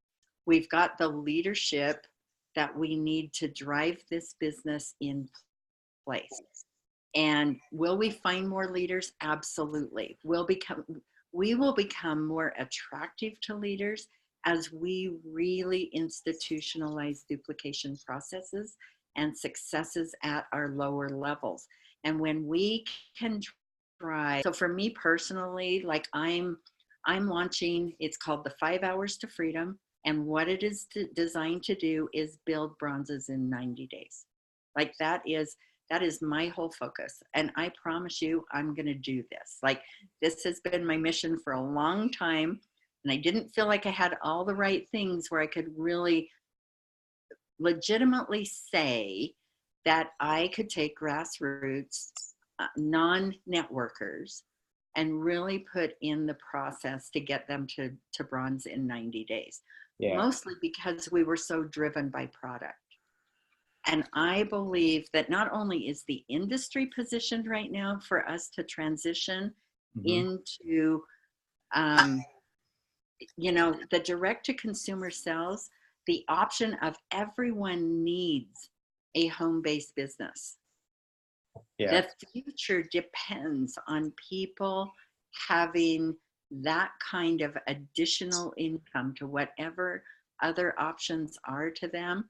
Speaker 3: We've got the leadership that we need to drive this business in place. And will we find more leaders? Absolutely. Will we will become more attractive to leaders as we really institutionalize duplication processes and successes at our lower levels. And when we can drive, so for me personally, like I'm launching, it's called the 5 Hours to Freedom. And what it is designed to do is build bronzes in 90 days. Like that is my whole focus. And I promise you, I'm going to do this. Like this has been my mission for a long time. And I didn't feel like I had all the right things where I could really legitimately say that I could take grassroots, non-networkers, and really put in the process to get them to bronze in 90 days. Yeah. Mostly because we were so driven by product. And I believe that not only is the industry positioned right now for us to transition into, you know, the direct-to-consumer sales, the option of everyone needs a home-based business. Yeah. The future depends on people having that kind of additional income to whatever other options are to them.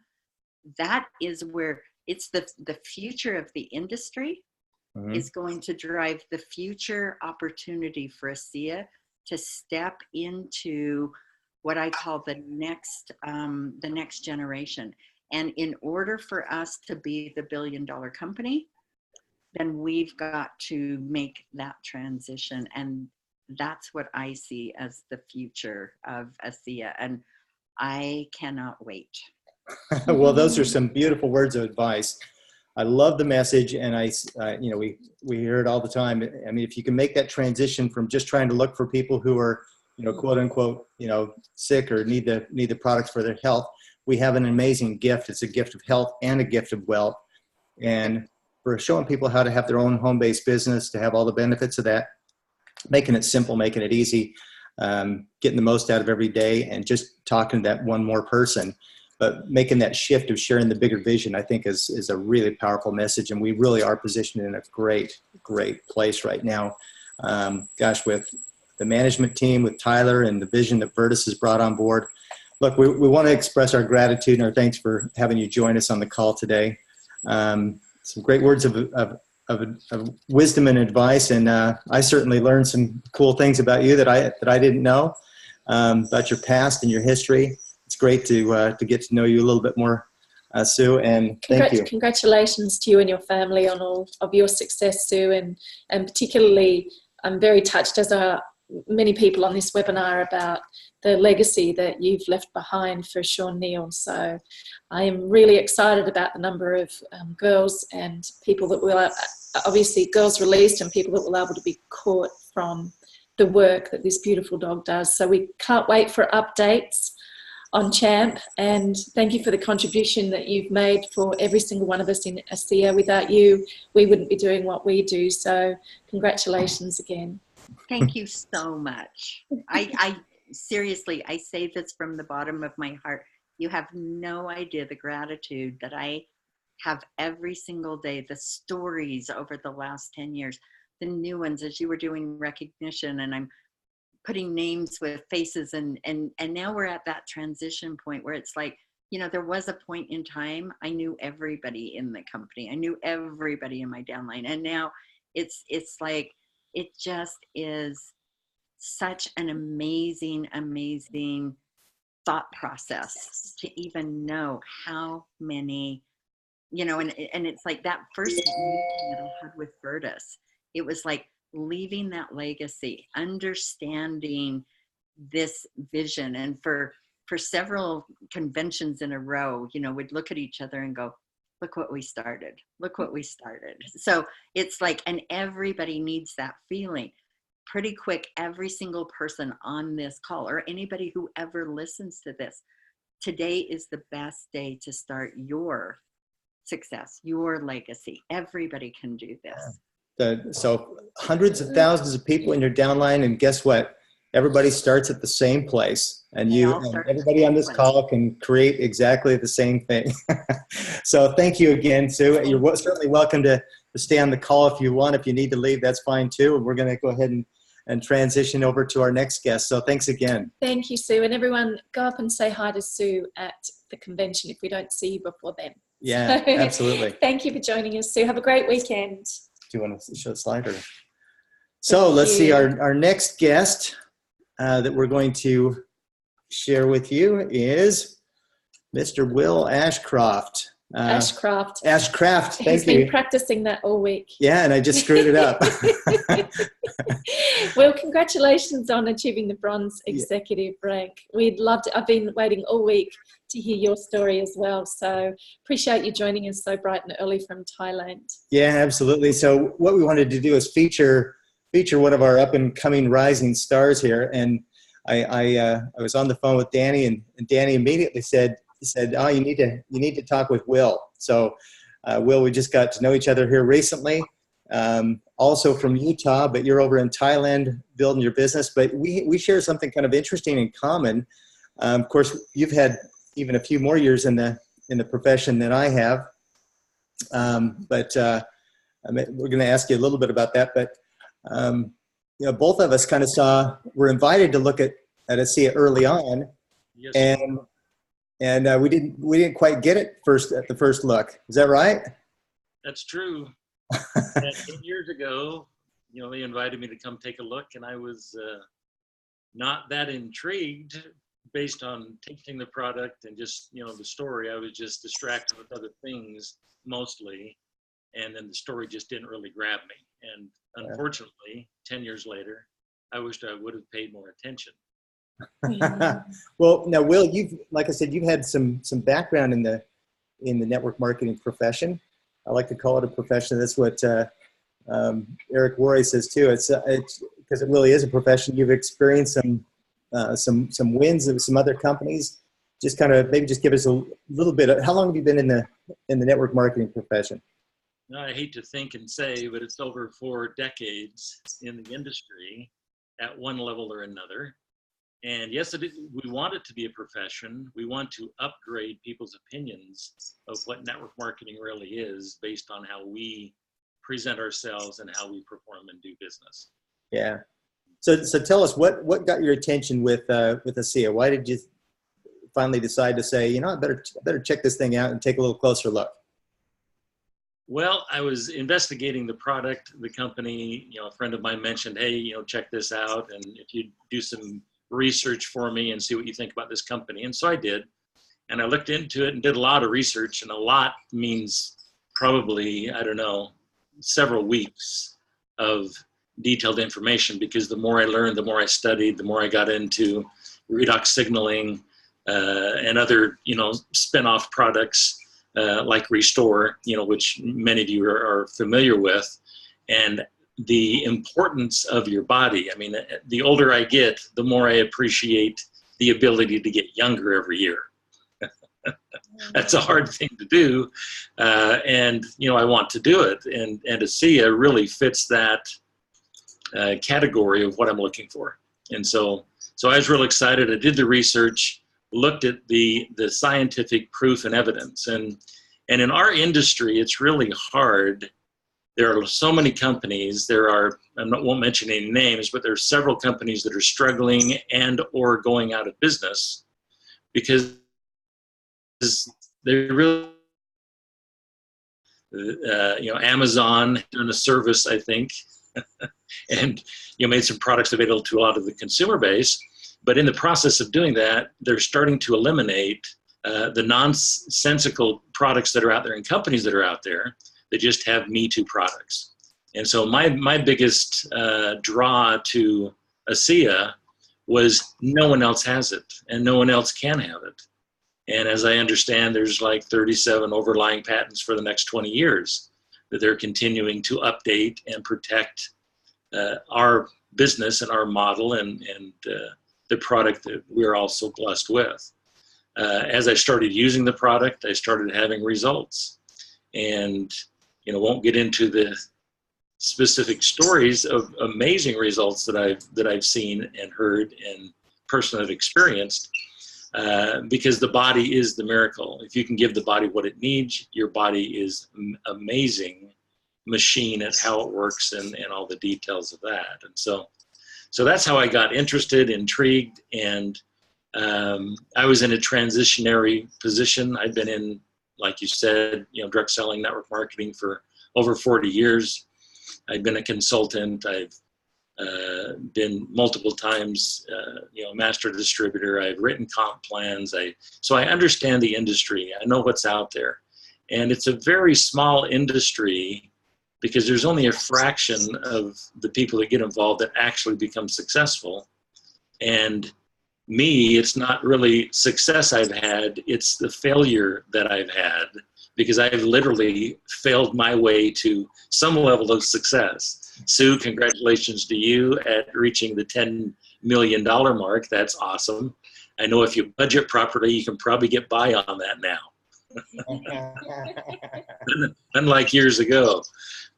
Speaker 3: That is where it's the future of the industry is going to drive the future opportunity for ASEA to step into what I call the next generation. And in order for us to be the billion-dollar company, then we've got to make that transition. And that's what I see as the future of ASEA. And I cannot wait.
Speaker 1: Well, those are some beautiful words of advice. I love the message, and you know, we hear it all the time. I mean, if you can make that transition from just trying to look for people who are, you know, quote unquote, you know, sick or need the products for their health, we have an amazing gift. It's a gift of health and a gift of wealth. And for showing people how to have their own home-based business, to have all the benefits of that, making it simple, making it easy, getting the most out of every day, and just talking to that one more person. But making that shift of sharing the bigger vision, I think is a really powerful message. And we really are positioned in a great, great place right now. Gosh, with the management team, with Tyler and the vision that Virtus has brought on board. Look, we want to express our gratitude and our thanks for having you join us on the call today. Some great words of wisdom and advice. And I certainly learned some cool things about you that I didn't know, about your past and your history. It's great to get to know you a little bit more, Sue, and thank you.
Speaker 2: Congratulations to you and your family on all of your success, Sue, and particularly I'm very touched, as are many people on this webinar, about the legacy that you've left behind for Sean Neal. So I am really excited about the number of girls and people that will, obviously girls released and people that will be able to be caught from the work that this beautiful dog does. So we can't wait for updates on Champ, and thank you for the contribution that you've made for every single one of us in ASEA. Without you, we wouldn't be doing what we do. So congratulations again.
Speaker 3: Thank you so much. I seriously, I say this from the bottom of my heart. You have no idea the gratitude that I have every single day, the stories over the last 10 years, the new ones as you were doing recognition, and I'm putting names with faces, and now we're at that transition point where it's like, you know, there was a point in time I knew everybody in the company. I knew everybody in my downline, and now it's like, it just is such an amazing thought process to even know how many, you know, and it's like that first meeting that I had with Virtus, it was like leaving that legacy, understanding this vision. And for several conventions in a row, you know, we'd look at each other and go, look what we started, look what we started. So it's like, and everybody needs that feeling. Pretty quick, every single person on this call, or anybody who ever listens to this, today is the best day to start your success, your legacy. Everybody can do this.
Speaker 1: So hundreds of thousands of people in your downline, and guess what? Everybody starts at the same place, and everybody on this call can create exactly the same thing. So thank you again, Sue. You're certainly welcome to stay on the call if you want. If you need to leave, that's fine too. And we're going to go ahead and and transition over to our next guest. So thanks again.
Speaker 2: Thank you, Sue. And everyone, go up and say hi to Sue at the convention if we don't see you before then.
Speaker 1: Yeah,
Speaker 2: So,
Speaker 1: absolutely.
Speaker 2: Thank you for joining us, Sue. Have a great weekend.
Speaker 1: Do you want to show the slide? So let's see, our next guest that we're going to share with you is Mr. Will Ashcroft.
Speaker 2: Ashcraft.
Speaker 1: Ashcraft, thank you.
Speaker 2: He's been practicing that all week.
Speaker 1: Yeah, and I just screwed it up.
Speaker 2: Well, congratulations on achieving the bronze executive rank. We'd love to. I've been waiting all week to hear your story as well. So appreciate you joining us so bright and early from Thailand.
Speaker 1: Yeah, absolutely. So what we wanted to do is feature one of our up and coming rising stars here. And I was on the phone with Danny, and Danny immediately said, "Oh, you need to talk with Will." So Will, we just got to know each other here recently. Also from Utah, but you're over in Thailand building your business. But we share something kind of interesting in common. Of course, you've had even a few more years in the profession than I have. But we're going to ask you a little bit about that. But both of us kind of were invited to look at ASEA early on,
Speaker 4: yes,
Speaker 1: and we didn't quite get it at the first look. Is that right?
Speaker 4: That's true. 10 years ago, they invited me to come take a look, and I was not that intrigued based on tasting the product and just, the story. I was just distracted with other things mostly, and then the story just didn't really grab me. And unfortunately, 10 years later, I wished I would have paid more attention.
Speaker 1: Well, now, Will, like I said, you've had some background in the network marketing profession. I like to call it a profession. That's what Eric Worre says too. It's because it really is a profession. You've experienced some wins of some other companies. Just kind of maybe just give us a little bit. How long have you been in the network marketing profession?
Speaker 4: I hate to think and say, but it's over 4 decades in the industry at one level or another. And yes, we want it to be a profession. We want to upgrade people's opinions of what network marketing really is based on how we present ourselves and how we perform and do business.
Speaker 1: Yeah. So tell us what got your attention with ASEA? Why did you finally decide to say, I better check this thing out and take a little closer look?
Speaker 4: Well, I was investigating the product, the company. A friend of mine mentioned, hey, check this out, and if you do some research for me and see what you think about this company. And so I did, and I looked into it and did a lot of research, and a lot means probably, I don't know, several weeks of detailed information, because the more I learned, the more I studied, the more I got into redox signaling and other, spin-off products like Restore, which many of you are familiar with. And the importance of your body. I mean, the older I get, the more I appreciate the ability to get younger every year. That's a hard thing to do. And, I want to do it. And ASEA really fits that category of what I'm looking for. And so I was real excited. I did the research, looked at the scientific proof and evidence. And in our industry, it's really hard. There are so many companies. I won't mention any names, but there are several companies that are struggling and or going out of business because they really, Amazon doing a service, I think, and made some products available to a lot of the consumer base. But in the process of doing that, they're starting to eliminate the nonsensical products that are out there and companies that are out there. They just have Me Too products. And so my biggest draw to ASEA was no one else has it and no one else can have it. And as I understand, there's like 37 overlying patents for the next 20 years that they're continuing to update and protect our business and our model and the product that we're also blessed with. As I started using the product, I started having results. And won't get into the specific stories of amazing results that I've seen and heard and personally have experienced, because the body is the miracle. If you can give the body what it needs, your body is an amazing machine at how it works and all the details of that. And so So that's how I got interested, intrigued, and I was in a transitionary position. I'd been in, like you said, direct selling, network marketing for over 40 years. I've been a consultant. I've been multiple times, master distributor. I've written comp plans. So I understand the industry. I know what's out there. And it's a very small industry because there's only a fraction of the people that get involved that actually become successful. And me, it's not really success I've had, it's the failure that I've had, because I've literally failed my way to some level of success. Sue, congratulations to you at reaching the $10 million mark. That's awesome. I know if you budget properly, you can probably get by on that now. Unlike years ago.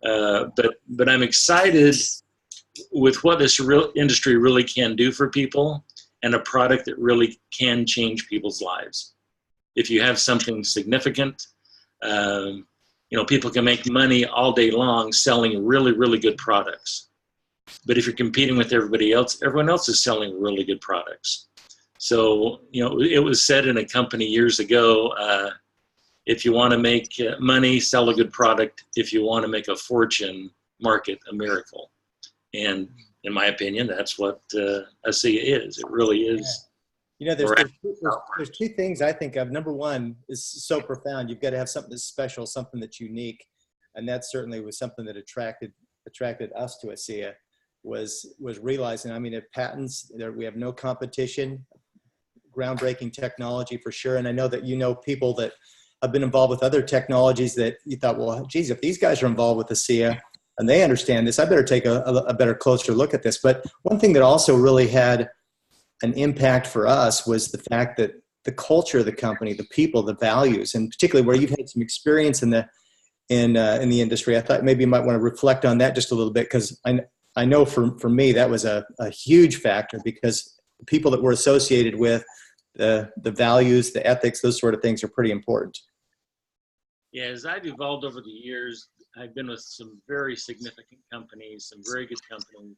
Speaker 4: But I'm excited with what this real industry really can do for people, and a product that really can change people's lives. If you have something significant, people can make money all day long selling really, really good products. But if you're competing with everybody else, everyone else is selling really good products. So, it was said in a company years ago, if you want to make money, sell a good product. If you want to make a fortune, market a miracle. And in my opinion, that's what ASEA is. It really is.
Speaker 1: There's two things I think of. Number one is so profound. You've got to have something that's special, something that's unique. And that certainly was something that attracted us to ASEA, was realizing, at patents, we have no competition, groundbreaking technology for sure. And I know that people that have been involved with other technologies that you thought, well, geez, if these guys are involved with ASEA and they understand this, I better take a better, closer look at this. But one thing that also really had an impact for us was the fact that the culture of the company, the people, the values, and particularly where you've had some experience in the industry, I thought maybe you might want to reflect on that just a little bit, because I know for me that was a huge factor, because the people that we're associated with, the values, the ethics, those sort of things are pretty important.
Speaker 4: Yeah, as I've evolved over the years, I've been with some very significant companies, some very good companies.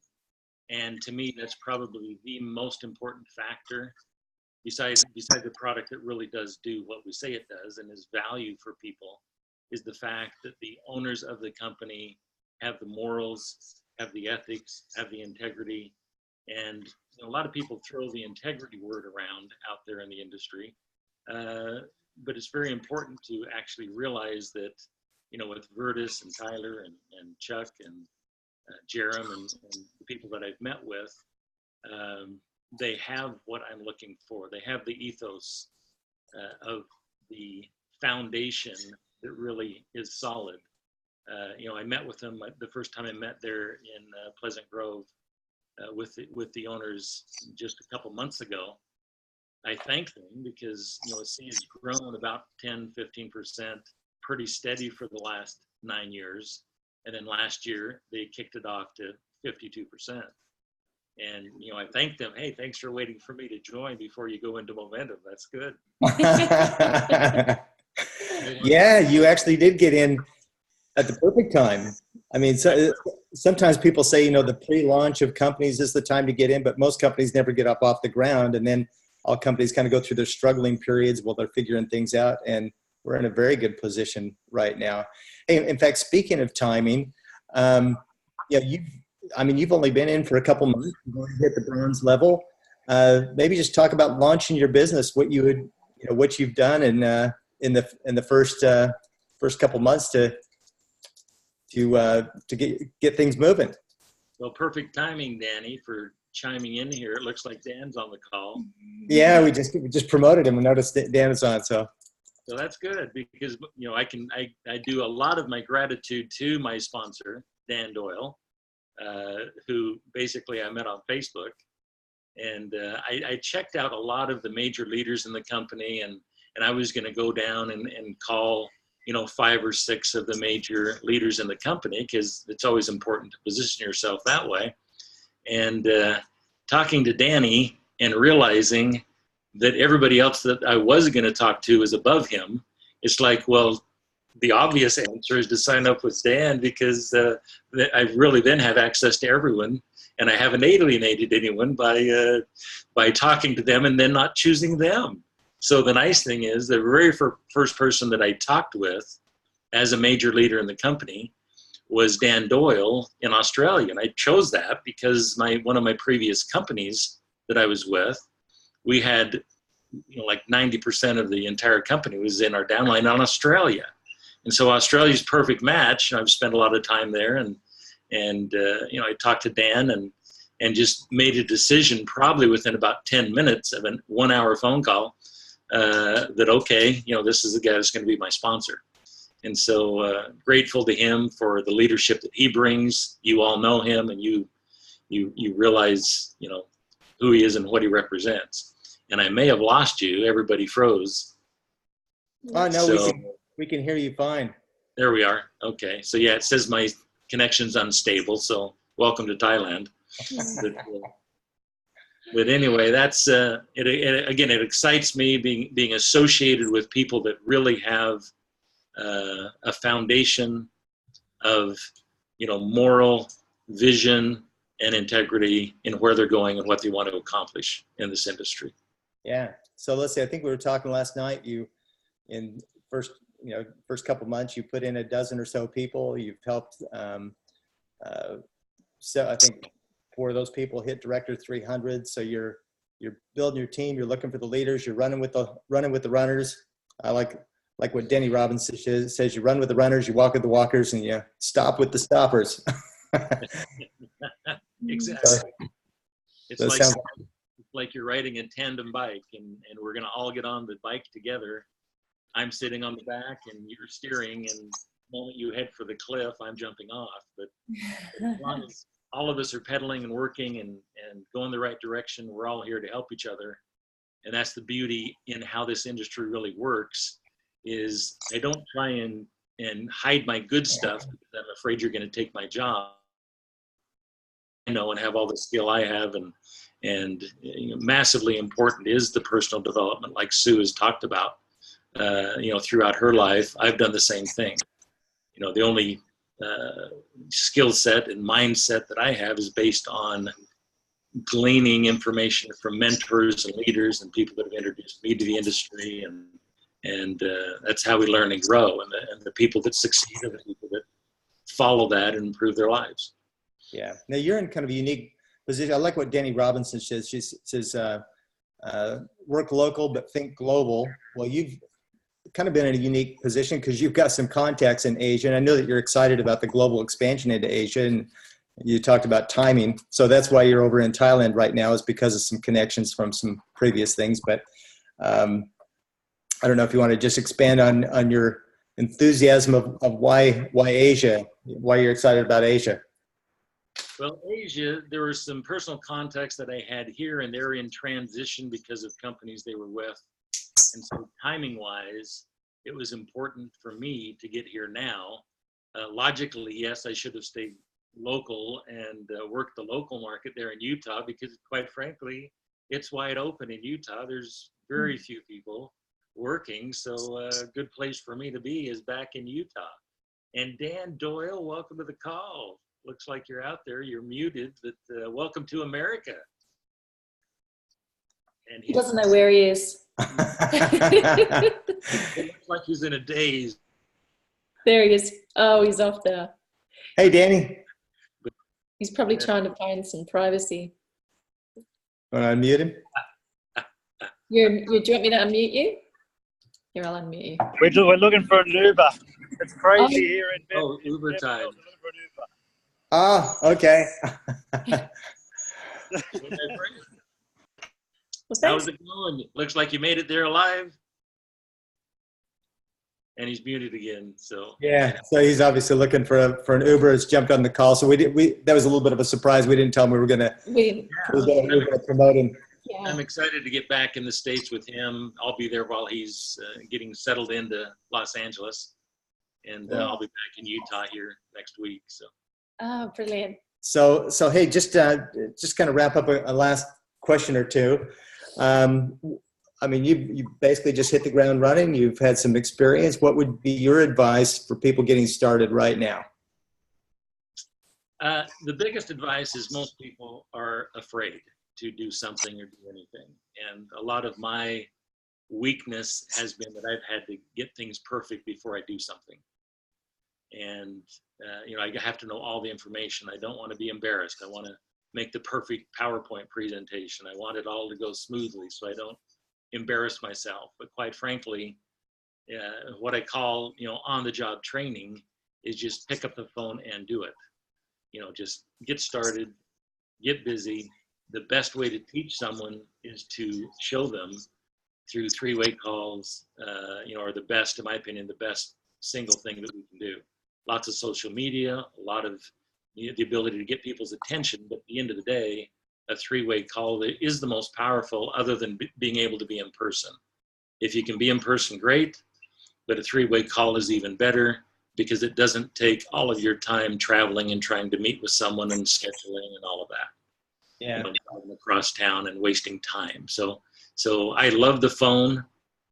Speaker 4: And to me, that's probably the most important factor, besides the product that really does do what we say it does and is value for people, is the fact that the owners of the company have the morals, have the ethics, have the integrity. And a lot of people throw the integrity word around out there in the industry. But it's very important to actually realize that, with Vertus and Tyler and Chuck and Jerem and the people that I've met with, they have what I'm looking for. They have the ethos of the foundation that really is solid. I met with them the first time I met there in Pleasant Grove with the owners just a couple months ago. I thanked them because, ASEA has grown about 10, 15%, pretty steady for the last 9 years. And then last year, they kicked it off to 52%. And, I thanked them. Hey, thanks for waiting for me to join before you go into momentum. That's good.
Speaker 1: Yeah, you actually did get in at the perfect time. Sometimes people say, the pre-launch of companies is the time to get in, but most companies never get up off the ground. And then all companies kind of go through their struggling periods while they're figuring things out. And we're in a very good position right now. Hey, in fact, speaking of timing, you've only been in for a couple months. You've already hit the bronze level. Maybe just talk about launching your business, what you've done in the first couple months to get things moving.
Speaker 4: Well, perfect timing, Danny, for chiming in here. It looks like Dan's on the call.
Speaker 1: Yeah, we just promoted him. We noticed that Dan is on, so
Speaker 4: that's good, because I do a lot of my gratitude to my sponsor, Dan Doyle, who basically I met on Facebook, and I checked out a lot of the major leaders in the company, and I was going to go down and call 5 or 6 of the major leaders in the company, because it's always important to position yourself that way. And talking to Danny and realizing that everybody else that I was going to talk to is above him, it's like, well, the obvious answer is to sign up with Dan, because I really then have access to everyone. and I haven't alienated anyone by talking to them and then not choosing them. So the nice thing is the very first person that I talked with as a major leader in the company was Dan Doyle in Australia. And I chose that because one of my previous companies that I was with, we had like 90% of the entire company was in our downline on Australia. And so Australia's perfect match. I've spent a lot of time there, and I talked to Dan and just made a decision probably within about 10 minutes of a 1 hour phone call that, okay, this is the guy that's going to be my sponsor. And so grateful to him for the leadership that he brings. You all know him, and you realize, who he is and what he represents. And I may have lost you. Everybody froze.
Speaker 1: Oh, no, so, we can hear you fine.
Speaker 4: There we are. Okay. So yeah, it says my connection's unstable. So welcome to Thailand. But anyway, that's it excites me being associated with people that really have a foundation of moral vision and integrity in where they're going and what they want to accomplish in this industry.
Speaker 1: Yeah. So let's say, I think we were talking last night, you in first couple months, you put in a dozen or so people. You've helped, so I think 4 of those people hit Director 300. So you're building your team. You're looking for the leaders. You're running with the runners. I like what Denny Robinson says. You run with the runners. You walk with the walkers, and you stop with the stoppers.
Speaker 4: Exactly. It's like you're riding a tandem bike, and we're going to all get on the bike together. I'm sitting on the back and you're steering, and the moment you head for the cliff, I'm jumping off. But as long as all of us are pedaling and working and going the right direction, we're all here to help each other. And that's the beauty in how this industry really works, is I don't try and hide my good stuff because I'm afraid you're going to take my job. And have all the skill I have, and massively important is the personal development, like Sue has talked about. Throughout her life, I've done the same thing. The only skill set and mindset that I have is based on gleaning information from mentors and leaders and people that have introduced me to the industry, and that's how we learn and grow. And the people that succeed are the people that follow that and improve their lives.
Speaker 1: Yeah. Now you're in kind of a unique position. I like what Denny Robinson says. She says, work local, but think global. Well, you've kind of been in a unique position because you've got some contacts in Asia. And I know that you're excited about the global expansion into Asia. And you talked about timing. So that's why you're over in Thailand right now, is because of some connections from some previous things. But I don't know if you want to just expand on your enthusiasm of why Asia, why you're excited about Asia.
Speaker 4: Well, Asia, there was some personal contacts that I had here, and they're in transition because of companies they were with. And so timing-wise, it was important for me to get here now. Logically, yes, I should have stayed local and worked the local market there in Utah, because quite frankly, it's wide open in Utah. There's very few people working, so a good place for me to be is back in Utah. And Dan Doyle, welcome to the call. Looks like you're out there. You're muted, but welcome to America. And
Speaker 2: he doesn't know where he is.
Speaker 4: It looks like he's in a daze.
Speaker 2: There he is. Oh, he's off there.
Speaker 1: Hey, Danny.
Speaker 2: He's probably trying to find some privacy.
Speaker 1: Want to unmute him?
Speaker 2: Do you want me to unmute you? Here, I'll unmute you.
Speaker 5: We're looking for an Uber. It's crazy here in Denver.
Speaker 4: Oh, Uber time.
Speaker 1: Ah, okay.
Speaker 4: How's it going? Looks like you made it there alive. And he's muted again. So
Speaker 1: yeah, so he's obviously looking for an Uber. Has jumped on the call. So that was a little bit of a surprise. We didn't tell him we were going to promote him.
Speaker 2: Yeah.
Speaker 4: I'm excited to get back in the States with him. I'll be there while he's getting settled into Los Angeles, and I'll be back in Utah here next week. So.
Speaker 2: Oh, brilliant.
Speaker 1: So hey, just kind of wrap up a last question or two. I mean, you basically just hit the ground running. You've had some experience. What would be your advice for people getting started right now?
Speaker 4: The biggest advice is most people are afraid to do something or do anything. And a lot of my weakness has been that I've had to get things perfect before I do something. And, I have to know all the information. I don't want to be embarrassed. I want to make the perfect PowerPoint presentation. I want it all to go smoothly so I don't embarrass myself. But quite frankly, what I call, on-the-job training is just pick up the phone and do it. Just get started, get busy. The best way to teach someone is to show them through three-way calls, are the best, in my opinion, the best single thing that we can do. Lots of social media, a lot of the ability to get people's attention, but at the end of the day, a three-way call is the most powerful other than being able to be in person. If you can be in person, great, but a three-way call is even better because it doesn't take all of your time traveling and trying to meet with someone and scheduling and all of that.
Speaker 1: Yeah.
Speaker 4: Driving across town and wasting time. So I love the phone.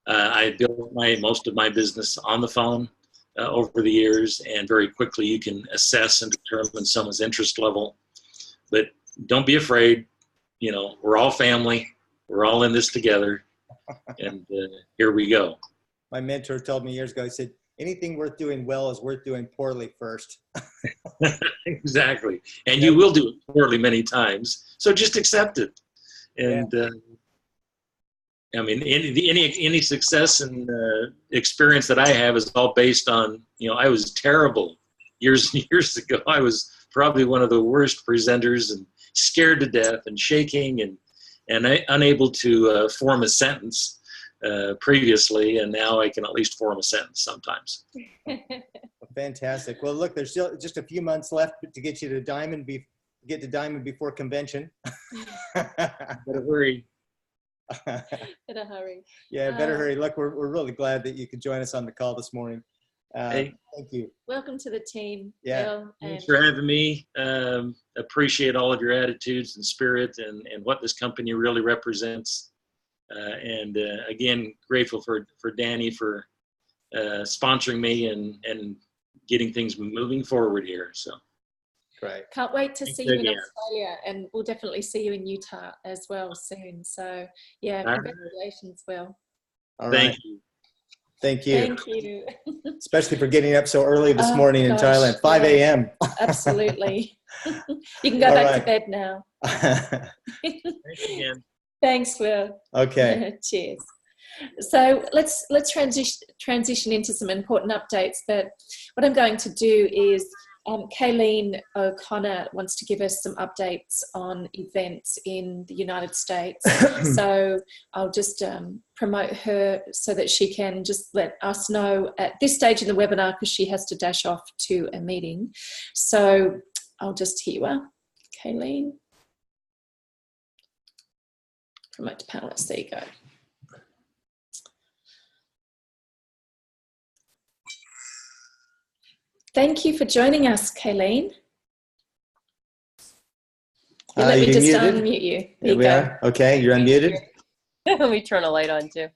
Speaker 4: I built most of my business on the phone over the years, and very quickly you can assess and determine someone's interest level. But don't be afraid. We're all family. We're all in this together, and here we go.
Speaker 1: My mentor told me years ago, he said, anything worth doing well is worth doing poorly first.
Speaker 4: Exactly. And you will do it poorly many times. So just accept it. And any success and experience that I have is all based on, I was terrible years and years ago. I was probably one of the worst presenters and scared to death and shaking and unable to form a sentence previously, and now I can at least form a sentence sometimes.
Speaker 1: Fantastic. Well, look, there's still just a few months left to get you to Diamond, get to Diamond before convention.
Speaker 4: Better hurry.
Speaker 2: Better hurry.
Speaker 1: Yeah, better hurry. Look, we're really glad that you could join us on the call this morning.
Speaker 4: Hey.
Speaker 1: Thank you.
Speaker 2: Welcome to the team.
Speaker 1: Yeah.
Speaker 2: Will,
Speaker 4: Thanks for having me. Appreciate all of your attitudes and spirit and what this company really represents. Again, grateful for Danny for sponsoring me and getting things moving forward here. So
Speaker 1: great.
Speaker 2: Can't wait to
Speaker 4: Thanks
Speaker 2: see you in
Speaker 4: again.
Speaker 2: Australia, and we'll definitely see you in Utah as well soon. So yeah,
Speaker 4: All right.
Speaker 2: congratulations, Will.
Speaker 1: All right.
Speaker 4: Thank you.
Speaker 1: Thank you.
Speaker 2: Thank you.
Speaker 1: Especially for getting up so early this
Speaker 2: Oh,
Speaker 1: morning in
Speaker 2: gosh,
Speaker 1: Thailand, 5
Speaker 2: yeah.
Speaker 1: a.m.
Speaker 2: Absolutely. You can go
Speaker 1: All
Speaker 2: back
Speaker 1: right.
Speaker 2: to bed now.
Speaker 4: Thanks again.
Speaker 2: Thanks, Will.
Speaker 1: Okay.
Speaker 2: Cheers. So let's transition into some important updates. But what I'm going to do is Kaleen O'Connor wants to give us some updates on events in the United States. So I'll just promote her so that she can just let us know at this stage in the webinar, because she has to dash off to a meeting. So I'll just hear you are, Kaleen. Promote to panelists. There you go. Thank you for joining us, Kaleen. Let me
Speaker 1: You
Speaker 2: just
Speaker 1: muted?
Speaker 2: unmute you. There
Speaker 1: There
Speaker 2: you
Speaker 1: we
Speaker 2: go.
Speaker 1: are. Okay, you're unmuted.
Speaker 6: Let me turn a light on too.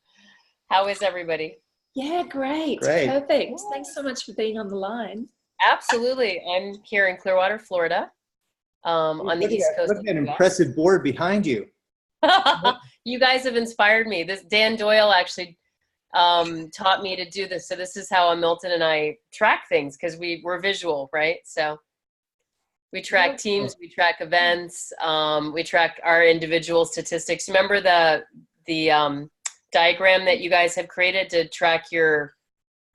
Speaker 6: How is everybody?
Speaker 2: Yeah, great.
Speaker 1: Great.
Speaker 2: Perfect. Thanks so much for being on the line.
Speaker 6: Absolutely. I'm here in Clearwater, Florida, on the East Coast.
Speaker 1: Look at that impressive board behind you.
Speaker 6: You guys have inspired me. This Dan Doyle actually taught me to do this. So this is how Milton and I track things, because we're visual, right? So we track teams, we track events, we track our individual statistics. Remember the diagram that you guys have created to track your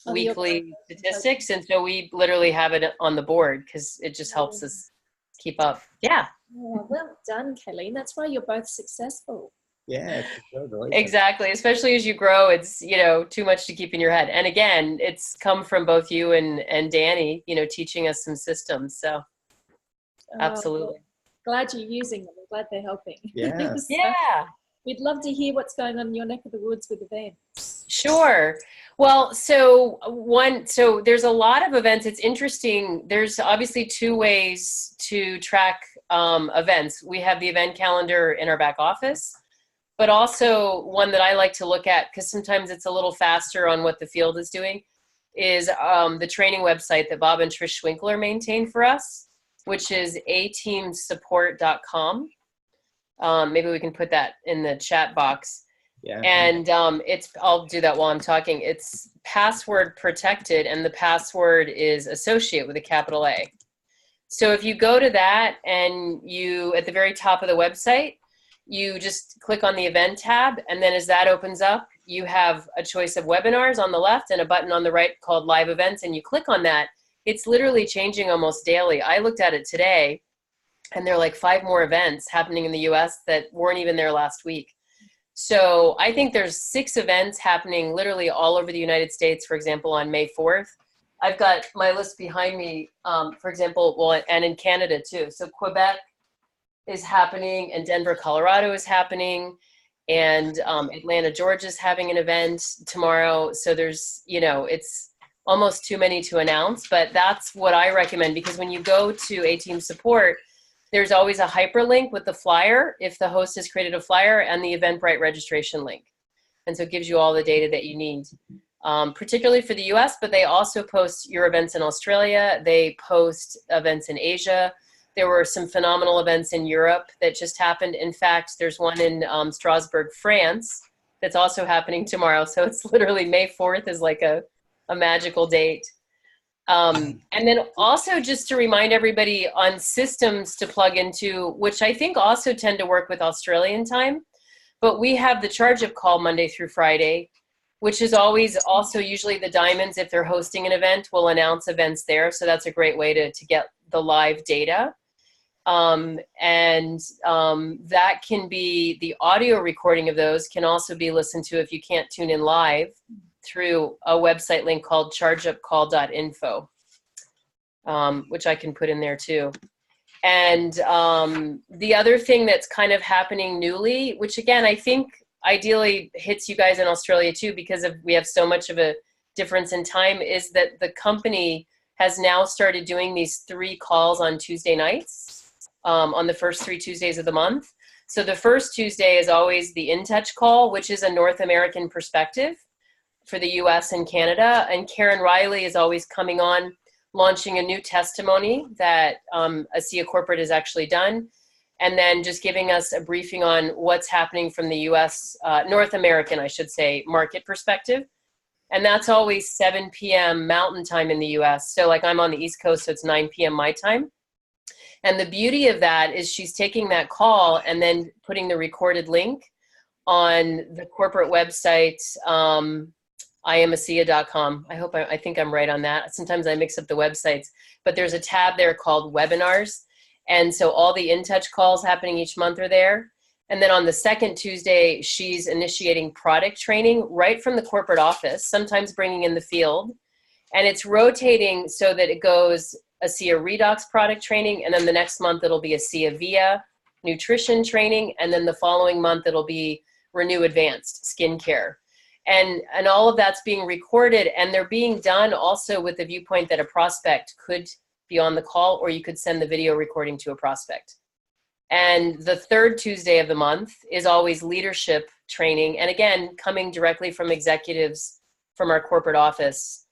Speaker 6: weekly statistics? And so we literally have it on the board because it just helps us keep up. Yeah.
Speaker 2: Oh, well done, Kaleen. That's why you're both successful.
Speaker 1: Yeah.
Speaker 6: Exactly. Especially as you grow, it's, too much to keep in your head. And again, it's come from both you and Danny, teaching us some systems. So absolutely.
Speaker 2: Well, glad you're using them. I'm glad they're helping.
Speaker 1: Yeah.
Speaker 2: So
Speaker 6: Yeah.
Speaker 2: we'd love to hear what's going on in your neck of the woods with events.
Speaker 6: Sure. Well, so there's a lot of events. It's interesting. There's obviously two ways to track events. We have the event calendar in our back office, but also one that I like to look at, because sometimes it's a little faster on what the field is doing, is the training website that Bob and Trish Schwinkler maintain for us. which is ateamsupport.com. Maybe we can put that in the chat box.
Speaker 1: Yeah.
Speaker 6: And I'll do that while I'm talking. It's password protected, and the password is associate with a capital A. So if you go to that and you, at the very top of the website, you just click on the event tab, and then as that opens up, you have a choice of webinars on the left and a button on the right called live events, and you click on that. It's literally changing almost daily. I looked at it today, and there are like 5 more events happening in the US that weren't even there last week. So I think there's 6 events happening literally all over the United States, for example, on May 4th. I've got my list behind me, for example, well, and in Canada too. So Quebec is happening, and Denver, Colorado is happening, and Atlanta, Georgia is having an event tomorrow. So there's, you know, it's almost too many to announce, but that's what I recommend, because when you go to A-Team Support, there's always a hyperlink with the flyer if the host has created a flyer, and the Eventbrite registration link. And so it gives you all the data that you need, particularly for the US, but they also post your events in Australia. They post events in Asia. There were some phenomenal events in Europe that just happened. In fact, there's one in Strasbourg, France, that's also happening tomorrow. So it's literally May 4th is like a magical date. And then also just to remind everybody on systems to plug into, which I think also tend to work with Australian time, but we have the Charge Up call Monday through Friday, which is always also usually the Diamonds, if they're hosting an event, will announce events there. So that's a great way to get the live data. That can be, the audio recording of those can also be listened to if you can't tune in live through a website link called chargeupcall.info, which I can put in there too. And the other thing that's kind of happening newly, which again, I think ideally hits you guys in Australia too, because we have so much of a difference in time, is that the company has now started doing these 3 calls on Tuesday nights, on the first 3 Tuesdays of the month. So the first Tuesday is always the In Touch call, which is a North American perspective for the US and Canada. And Karen Riley is always coming on, launching a new testimony that ASEA Corporate has actually done, and then just giving us a briefing on what's happening from the US, North American, I should say, market perspective. And that's always 7 p.m. Mountain Time in the US. So like I'm on the East Coast, so it's 9 p.m. my time. And the beauty of that is she's taking that call and then putting the recorded link on the corporate website, IamASEA.com. I think I'm right on that. Sometimes I mix up the websites, but there's a tab there called webinars. And so all the In Touch calls happening each month are there. And then on the second Tuesday, she's initiating product training right from the corporate office, sometimes bringing in the field. And it's rotating so that it goes ASEA Redox product training, and then the next month it'll be ASEA Via nutrition training, and then the following month it'll be Renew Advanced skincare. And all of that's being recorded, and they're being done also with the viewpoint that a prospect could be on the call, or you could send the video recording to a prospect. And the third Tuesday of the month is always leadership training, and again, coming directly from executives from our corporate office.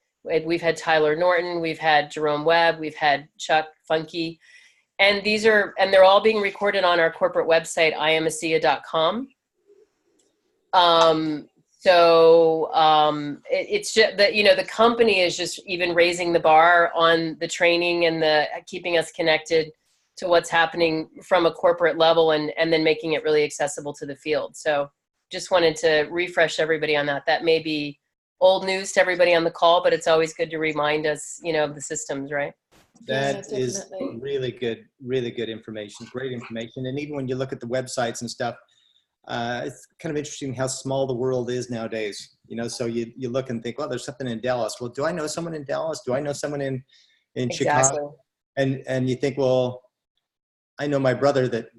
Speaker 6: We've had Tyler Norton, we've had Jerome Webb, we've had Chuck Funky, and they're all being recorded on our corporate website, IamASEA.com. It's just that, the company is just even raising the bar on the training and the keeping us connected to what's happening from a corporate level, and then making it really accessible to the field. So just wanted to refresh everybody on that. That may be old news to everybody on the call, but it's always good to remind us, of the systems, right?
Speaker 1: That is really good information, great information. And even when you look at the websites and stuff, it's kind of interesting how small the world is nowadays. So you look and think, well, there's something in Dallas. Well, do I know someone in Dallas? Do I know someone in Chicago? And you think, well, I know my brother that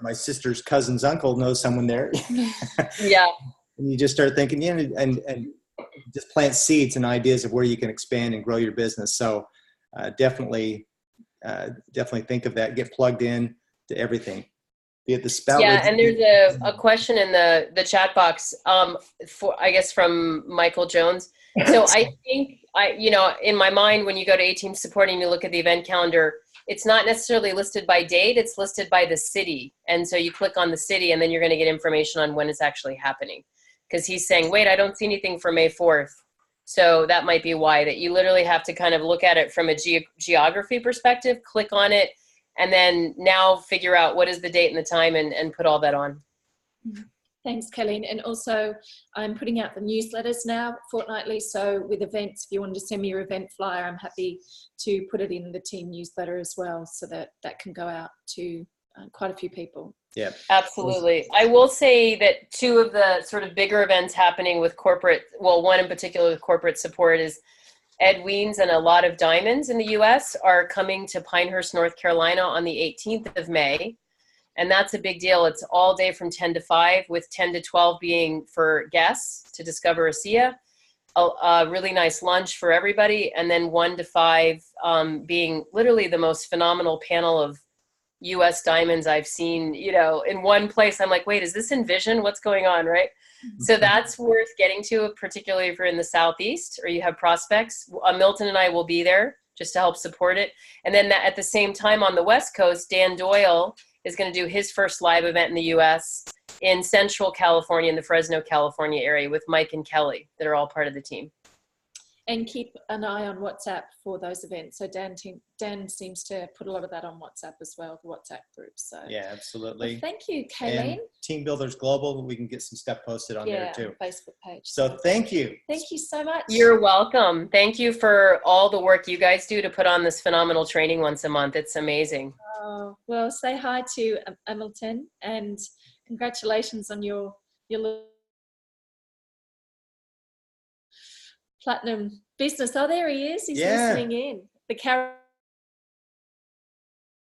Speaker 1: my sister's cousin's uncle knows someone there.
Speaker 6: Yeah. And
Speaker 1: you just start thinking, and just plant seeds and ideas of where you can expand and grow your business. So definitely think of that. Get plugged in to everything. the spout.
Speaker 6: Yeah, and there's a question in the chat box, for, I guess, from Michael Jones. So I think, in my mind, when you go to A-Team Support and you look at the event calendar, it's not necessarily listed by date, it's listed by the city. And so you click on the city and then you're going to get information on when it's actually happening. Because he's saying, wait, I don't see anything for May 4th. So that might be why, that you literally have to kind of look at it from a geography perspective, click on it, and then now figure out what is the date and the time and put all that on.
Speaker 2: Thanks, Kaleen. And also, I'm putting out the newsletters now fortnightly. So with events, if you want to send me your event flyer, I'm happy to put it in the team newsletter as well, so that that can go out to quite a few people.
Speaker 1: Yeah,
Speaker 6: absolutely. I will say that two of the sort of bigger events happening with corporate, well, one in particular with corporate support is Ed Weens and a lot of diamonds in the US are coming to Pinehurst, North Carolina on the 18th of May. And that's a big deal. It's all day from 10 to 5, with 10 to 12 being for guests to discover ASEA. A really nice lunch for everybody. And then 1 to 5 being literally the most phenomenal panel of US diamonds I've seen, in one place. I'm like, wait, is this Envision? What's going on, right? So that's worth getting to, particularly if you're in the Southeast or you have prospects. Milton and I will be there just to help support it. And then at the same time on the West Coast, Dan Doyle is going to do his first live event in the US in Central California, in the Fresno, California area, with Mike and Kelly that are all part of the team.
Speaker 2: And keep an eye on WhatsApp for those events. So Dan seems to put a lot of that on WhatsApp as well, the WhatsApp group. So
Speaker 1: yeah, absolutely.
Speaker 2: Well, thank you, Kaleen.
Speaker 1: And Team Builders Global, we can get some stuff posted on there too.
Speaker 2: Facebook page.
Speaker 1: So thank you.
Speaker 2: Thank you so much.
Speaker 6: You're welcome. Thank you for all the work you guys do to put on this phenomenal training once a month. It's amazing.
Speaker 2: Oh, well, say hi to Hamilton and congratulations on your platinum business. Oh, there he is. He's listening in.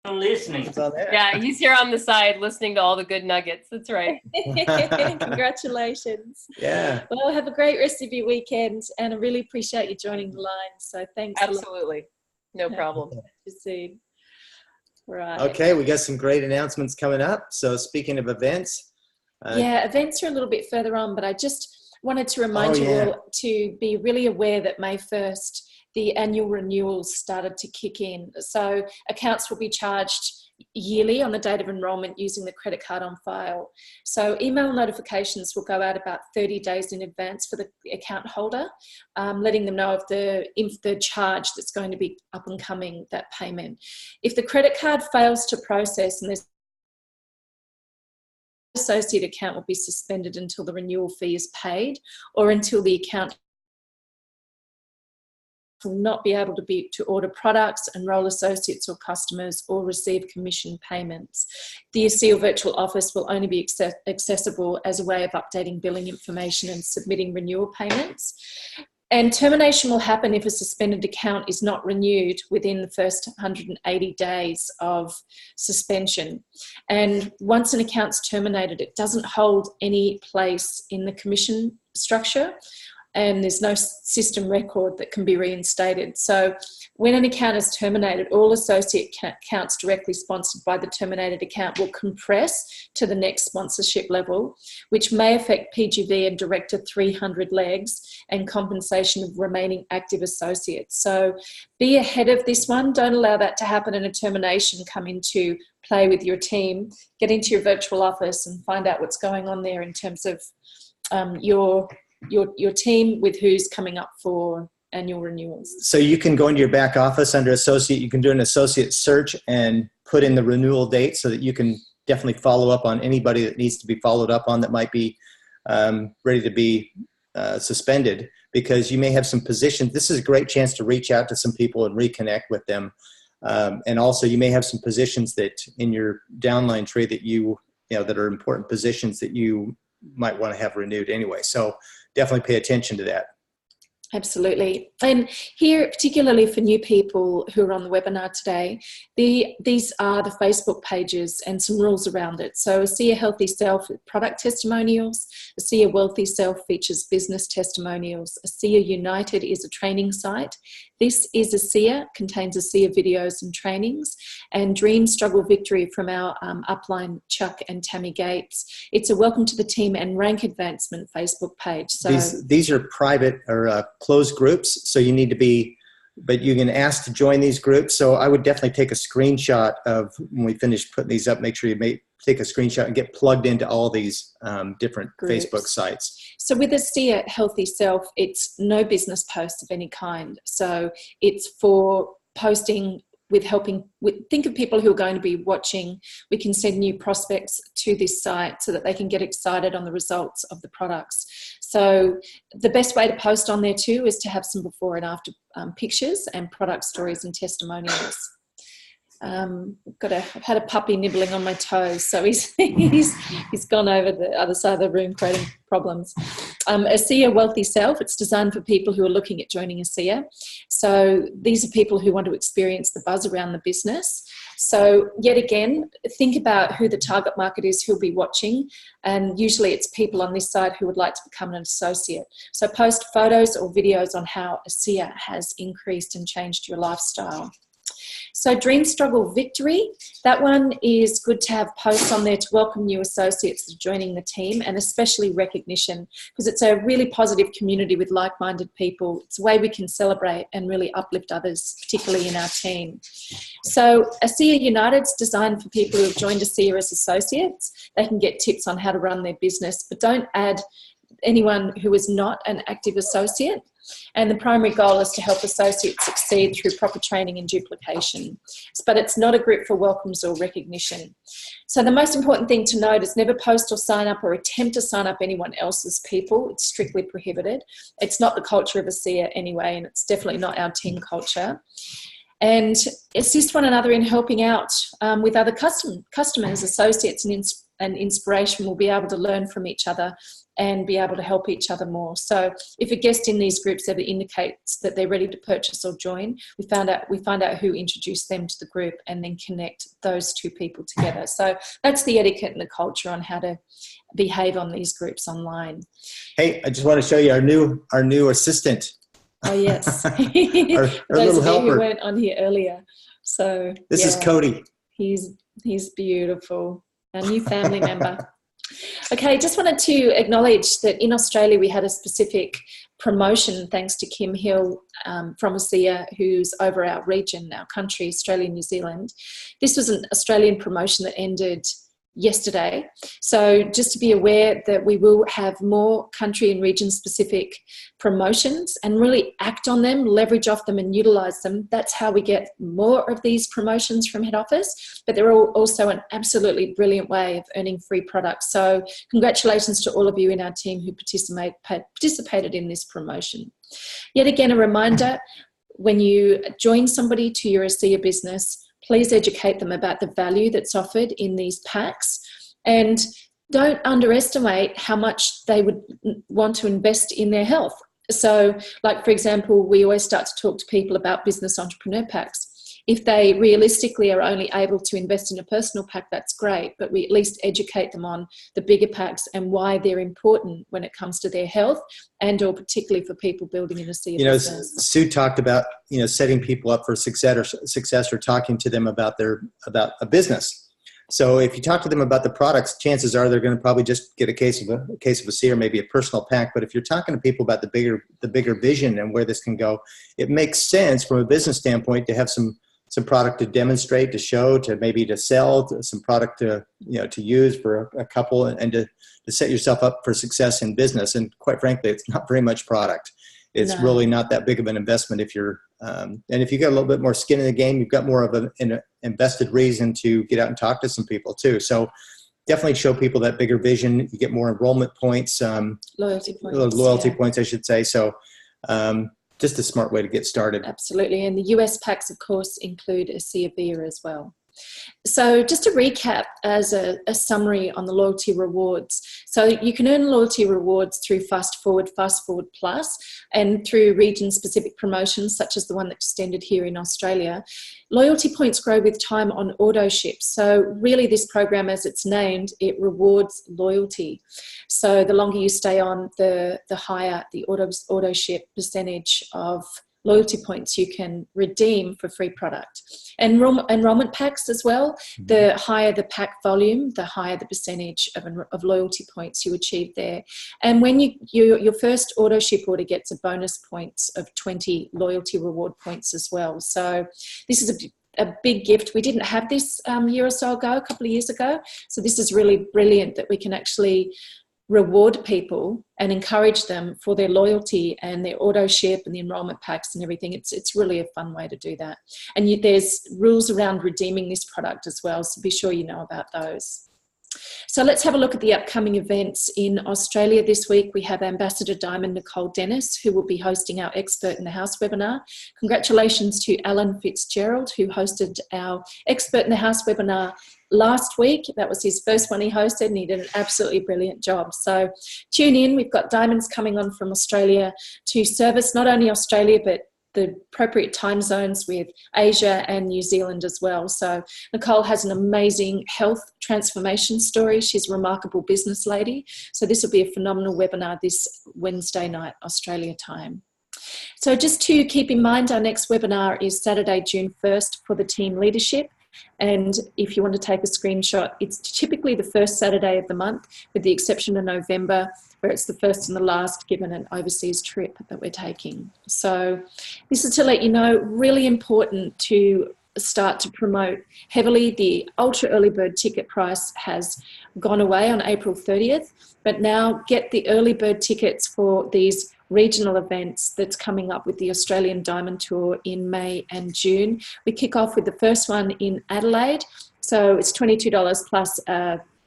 Speaker 5: I'm listening.
Speaker 6: Yeah, he's here on the side listening to all the good nuggets. That's right.
Speaker 2: Congratulations.
Speaker 1: Yeah.
Speaker 2: Well, have a great rest of your weekend, and I really appreciate you joining the line. So thanks.
Speaker 6: Absolutely. No problem.
Speaker 2: See. Right.
Speaker 1: Okay, we got some great announcements coming up. So speaking of events.
Speaker 2: Events are a little bit further on, but I just wanted to remind you all to be really aware that May 1st, the annual renewals started to kick in. So accounts will be charged yearly on the date of enrolment using the credit card on file. So email notifications will go out about 30 days in advance for the account holder, letting them know of the charge that's going to be up and coming, that payment. If the credit card fails to process and there's associate account will be suspended until the renewal fee is paid, or until the account will not be able to order products, enroll associates or customers, or receive commission payments. The ASEA virtual office will only be accessible as a way of updating billing information and submitting renewal payments. And termination will happen if a suspended account is not renewed within the first 180 days of suspension. And once an account's terminated, it doesn't hold any place in the commission structure, and there's no system record that can be reinstated. So when an account is terminated, all associate accounts directly sponsored by the terminated account will compress to the next sponsorship level, which may affect PGV and Director 300 legs and compensation of remaining active associates. So be ahead of this one. Don't allow that to happen and a termination come into play with your team. Get into your virtual office and find out what's going on there in terms of your team with who's coming up for annual renewals.
Speaker 1: So you can go into your back office under associate, you can do an associate search and put in the renewal date so that you can definitely follow up on anybody that needs to be followed up on that might be ready to be suspended, because you may have some positions. This is a great chance to reach out to some people and reconnect with them. And also you may have some positions that in your downline tree that that are important positions that you might want to have renewed anyway. So definitely pay attention to that.
Speaker 2: Absolutely. And here, particularly for new people who are on the webinar today, these are the Facebook pages and some rules around it. So ASEA Healthy Self with product testimonials, ASEA Wealthy Self features business testimonials, ASEA United is a training site. This is ASEA, contains ASEA videos and trainings, and Dream Struggle Victory from our upline Chuck and Tammy Gates. It's a welcome to the team and rank advancement Facebook page. So
Speaker 1: these are private or closed groups, so you need to be, but you can ask to join these groups. So I would definitely take a screenshot of when we finish putting these up. Make sure you take a screenshot and get plugged into all these different groups. Facebook sites.
Speaker 2: So with ASEA Healthy Self, it's no business posts of any kind. So it's for posting with think of people who are going to be watching. We can send new prospects to this site so that they can get excited on the results of the products. So the best way to post on there too is to have some before and after pictures and product stories and testimonials. I've had a puppy nibbling on my toes, so he's gone over the other side of the room creating problems. ASEA Wealthy Self, it's designed for people who are looking at joining ASEA. So these are people who want to experience the buzz around the business. So yet again, think about who the target market is who'll be watching, and usually it's people on this side who would like to become an associate. So post photos or videos on how ASEA has increased and changed your lifestyle. So Dream Struggle Victory, that one is good to have posts on there to welcome new associates to joining the team, and especially recognition, because it's a really positive community with like-minded people. It's a way we can celebrate and really uplift others, particularly in our team. So ASEA United's designed for people who have joined ASEA as associates. They can get tips on how to run their business, but don't add anyone who is not an active associate. And the primary goal is to help associates succeed through proper training and duplication. But it's not a group for welcomes or recognition. So the most important thing to note is never post or sign up or attempt to sign up anyone else's people. It's strictly prohibited. It's not the culture of ASEA anyway, and it's definitely not our team culture. And assist one another in helping out with other customers, associates, and inspiration. Will be able to learn from each other and be able to help each other more. So if a guest in these groups ever indicates that they're ready to purchase or join, we find out who introduced them to the group and then connect those two people together. So that's the etiquette and the culture on how to behave on these groups online.
Speaker 1: Hey, I just want to show you our new assistant.
Speaker 2: Oh yes,
Speaker 1: our
Speaker 2: those
Speaker 1: little
Speaker 2: of
Speaker 1: helper.
Speaker 2: you who weren't on here earlier. So
Speaker 1: this is Cody.
Speaker 2: He's beautiful. Our new family member. Okay, just wanted to acknowledge that in Australia we had a specific promotion thanks to Kim Hill from ASEA, who's over our region, our country, Australia, New Zealand. This was an Australian promotion that ended yesterday. So just to be aware that we will have more country and region specific promotions and really act on them, leverage off them and utilize them. That's how we get more of these promotions from head office, but they're also an absolutely brilliant way of earning free products. So congratulations to all of you in our team who participated in this promotion. Yet again, a reminder, when you join somebody to your ASEA business, please educate them about the value that's offered in these packs, and don't underestimate how much they would want to invest in their health. So, like, for example, we always start to talk to people about business entrepreneur packs. If they realistically are only able to invest in a personal pack, that's great, but we at least educate them on the bigger packs and why they're important when it comes to their health, and or particularly for people building an ASEA business.
Speaker 1: Sue talked about, setting people up for success or talking to them about a business. So if you talk to them about the products, chances are they're going to probably just get a case of ASEA or maybe a personal pack. But if you're talking to people about the bigger vision and where this can go, it makes sense from a business standpoint to have some product to demonstrate, to show, to sell, some product to use for a couple, and to set yourself up for success in business. And quite frankly, it's not very much product. It's really not that big of an investment if you're, and if you got a little bit more skin in the game, you've got more of an invested reason to get out and talk to some people too. So definitely show people that bigger vision. You get more enrollment points, loyalty points, I should say. So just a smart way to get started.
Speaker 2: Absolutely. And the US packs, of course, include ASEA Via as well. So just to recap as a summary on the loyalty rewards. So you can earn loyalty rewards through Fast Forward Plus, and through region-specific promotions such as the one that's extended here in Australia. Loyalty points grow with time on auto ship. So really this program, as it's named, it rewards loyalty. So the longer you stay on, the higher the auto ship percentage of loyalty points you can redeem for free product. And enrollment packs as well, the higher the pack volume, the higher the percentage of loyalty points you achieve there. And when your first auto ship order gets a bonus points of 20 loyalty reward points as well. So this is a big gift. We didn't have this a couple of years ago. So this is really brilliant that we can actually reward people and encourage them for their loyalty and their auto ship and the enrollment packs and everything. It's really a fun way to do that. And there's rules around redeeming this product as well, so be sure you know about those. So let's have a look at the upcoming events in Australia this week. We have Ambassador Diamond Nicole Dennis, who will be hosting our Expert in the House webinar. Congratulations to Alan Fitzgerald, who hosted our Expert in the House webinar last week. That was his first one he hosted, and he did an absolutely brilliant job. So tune in. We've got diamonds coming on from Australia to service not only Australia, but the appropriate time zones with Asia and New Zealand as well. So Nicole has an amazing health transformation story. She's a remarkable business lady. So this will be a phenomenal webinar this Wednesday night, Australia time. So just to keep in mind, our next webinar is Saturday, June 1st for the team leadership. And if you want to take a screenshot, it's typically the first Saturday of the month, with the exception of November, where it's the first and the last, given an overseas trip that we're taking. So this is to let you know, really important to start to promote heavily. The ultra early bird ticket price has gone away on April 30th, but now get the early bird tickets for these regional events that's coming up with the Australian Diamond Tour in May and June. We kick off with the first one in Adelaide. So it's $22 plus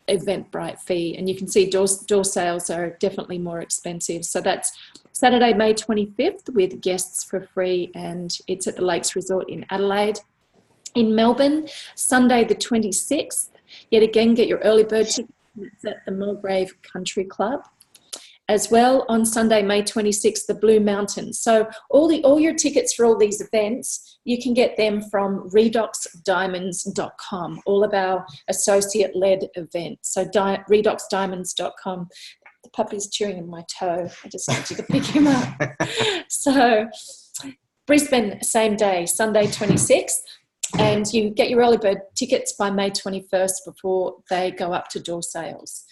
Speaker 2: Eventbrite fee, and you can see door sales are definitely more expensive. So that's Saturday, May 25th with guests for free, and it's at the Lakes Resort in Adelaide. In Melbourne, Sunday the 26th, yet again get your early bird tickets. It's at the Mulgrave Country Club. As well, on Sunday, May 26th, the Blue Mountains. So all your tickets for all these events, you can get them from redoxdiamonds.com, all of our associate-led events. So redoxdiamonds.com. The puppy's chewing on my toe. I just want you to pick him up. So Brisbane, same day, Sunday 26th. And you get your early bird tickets by May 21st before they go up to door sales.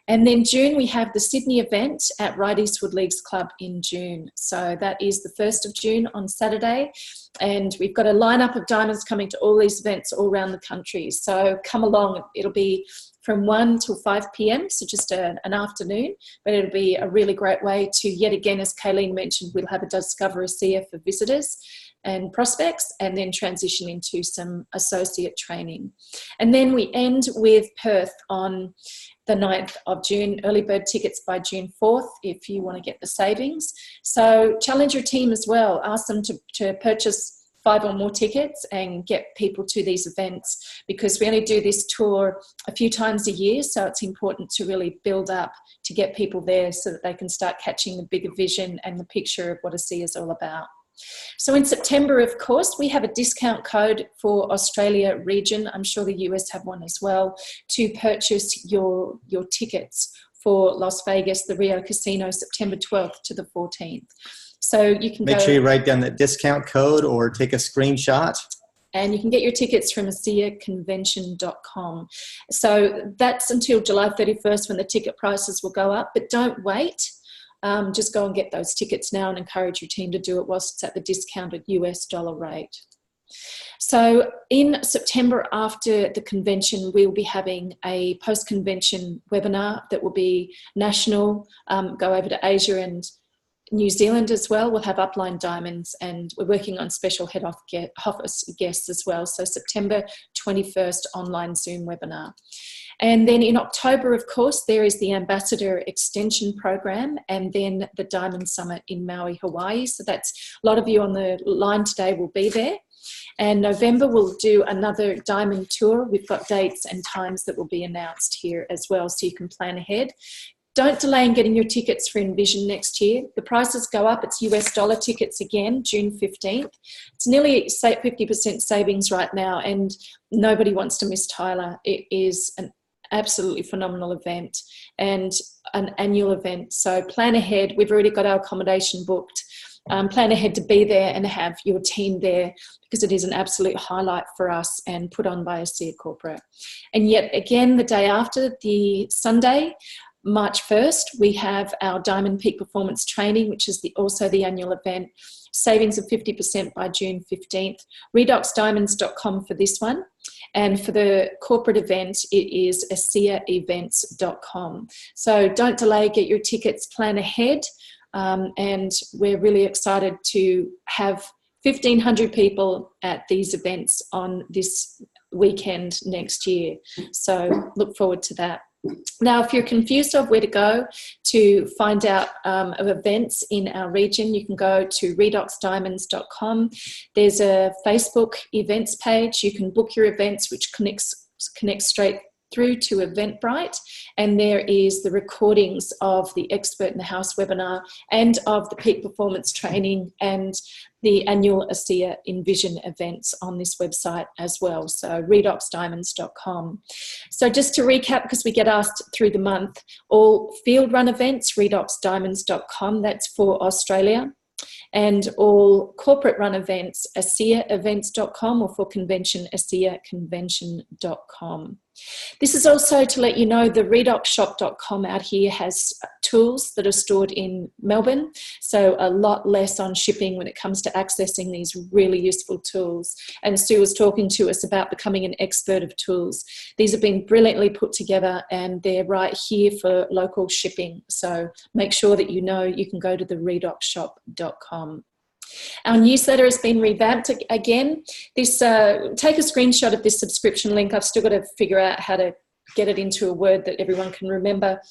Speaker 2: And then June, we have the Sydney event at Right Eastwood Leagues Club in June. So that is the 1st of June on Saturday. And we've got a lineup of diamonds coming to all these events all around the country. So come along. It'll be from 1 till 5 p.m, so just an afternoon. But it'll be a really great way to, yet again, as Kaleen mentioned, we'll have a Discover ASEA for visitors and prospects, and then transition into some associate training. And then we end with Perth on the 9th of June, early bird tickets by June 4th if you want to get the savings. So challenge your team as well. Ask them to purchase 5 or more tickets and get people to these events, because we only do this tour a few times a year, so it's important to really build up to get people there so that they can start catching the bigger vision and the picture of what ASEA is all about. So in September, of course, we have a discount code for Australia region. I'm sure the US have one as well, to purchase your tickets for Las Vegas, the Rio Casino, September 12th to the 14th. So you can
Speaker 1: make sure you write down that discount code or take a screenshot.
Speaker 2: And you can get your tickets from ASEAconvention.com. So that's until July 31st when the ticket prices will go up, but don't wait. Just go and get those tickets now and encourage your team to do it whilst it's at the discounted US dollar rate. So in September, after the convention, we'll be having a post-convention webinar that will be national, go over to Asia and New Zealand as well. We'll have upline diamonds, and we're working on special head office guests as well. So September 21st online Zoom webinar. And then in October, of course, there is the Ambassador Extension Program, and then the Diamond Summit in Maui, Hawaii. So that's, a lot of you on the line today will be there. And November, we'll do another diamond tour. We've got dates and times that will be announced here as well, so you can plan ahead. Don't delay in getting your tickets for Envision next year. The prices go up. It's US dollar tickets again, June 15th. It's nearly 50% savings right now, and nobody wants to miss Tyler. It is an absolutely phenomenal event and an annual event. So plan ahead. We've already got our accommodation booked. Plan ahead to be there and have your team there, because it is an absolute highlight for us and put on by ASEA Corporate. And yet again, the day after, the Sunday, March 1st, we have our Diamond Peak Performance Training, which is also the annual event. Savings of 50% by June 15th. Redoxdiamonds.com for this one. And for the corporate event, it is ASEA-events.com. So don't delay, get your tickets, plan ahead. And we're really excited to have 1,500 people at these events on this weekend next year. So look forward to that. Now, if you're confused of where to go to find out of events in our region, you can go to redoxdiamonds.com. There's a Facebook events page. You can book your events, which connects straight through to Eventbrite, and there is the recordings of the Expert in the House webinar and of the Peak Performance Training and the annual ASEA Envision events on this website as well, so redoxdiamonds.com. So just to recap, because we get asked through the month, all field run events, redoxdiamonds.com, that's for Australia. And all corporate run events, ASEA-events.com, or for convention, ASEA-convention.com. This is also to let you know the redoxshop.com out here has tools that are stored in Melbourne, so a lot less on shipping when it comes to accessing these really useful tools. And Sue was talking to us about becoming an expert of tools. These have been brilliantly put together and they're right here for local shipping. So make sure that you know you can go to the redoxshop.com. Our newsletter has been revamped again. This take a screenshot of this subscription link. I've still got to figure out how to get it into a word that everyone can remember.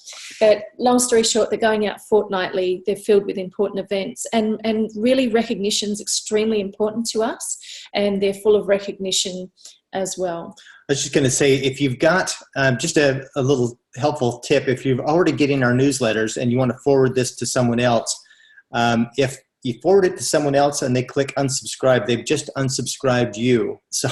Speaker 2: But long story short, they're going out fortnightly. They're filled with important events, and really recognition is extremely important to us, and they're full of recognition as well.
Speaker 1: I was just going to say, if you've got just a little helpful tip, if you're already getting our newsletters and you want to forward this to someone else, if you forward it to someone else and they click unsubscribe, they've just unsubscribed you. So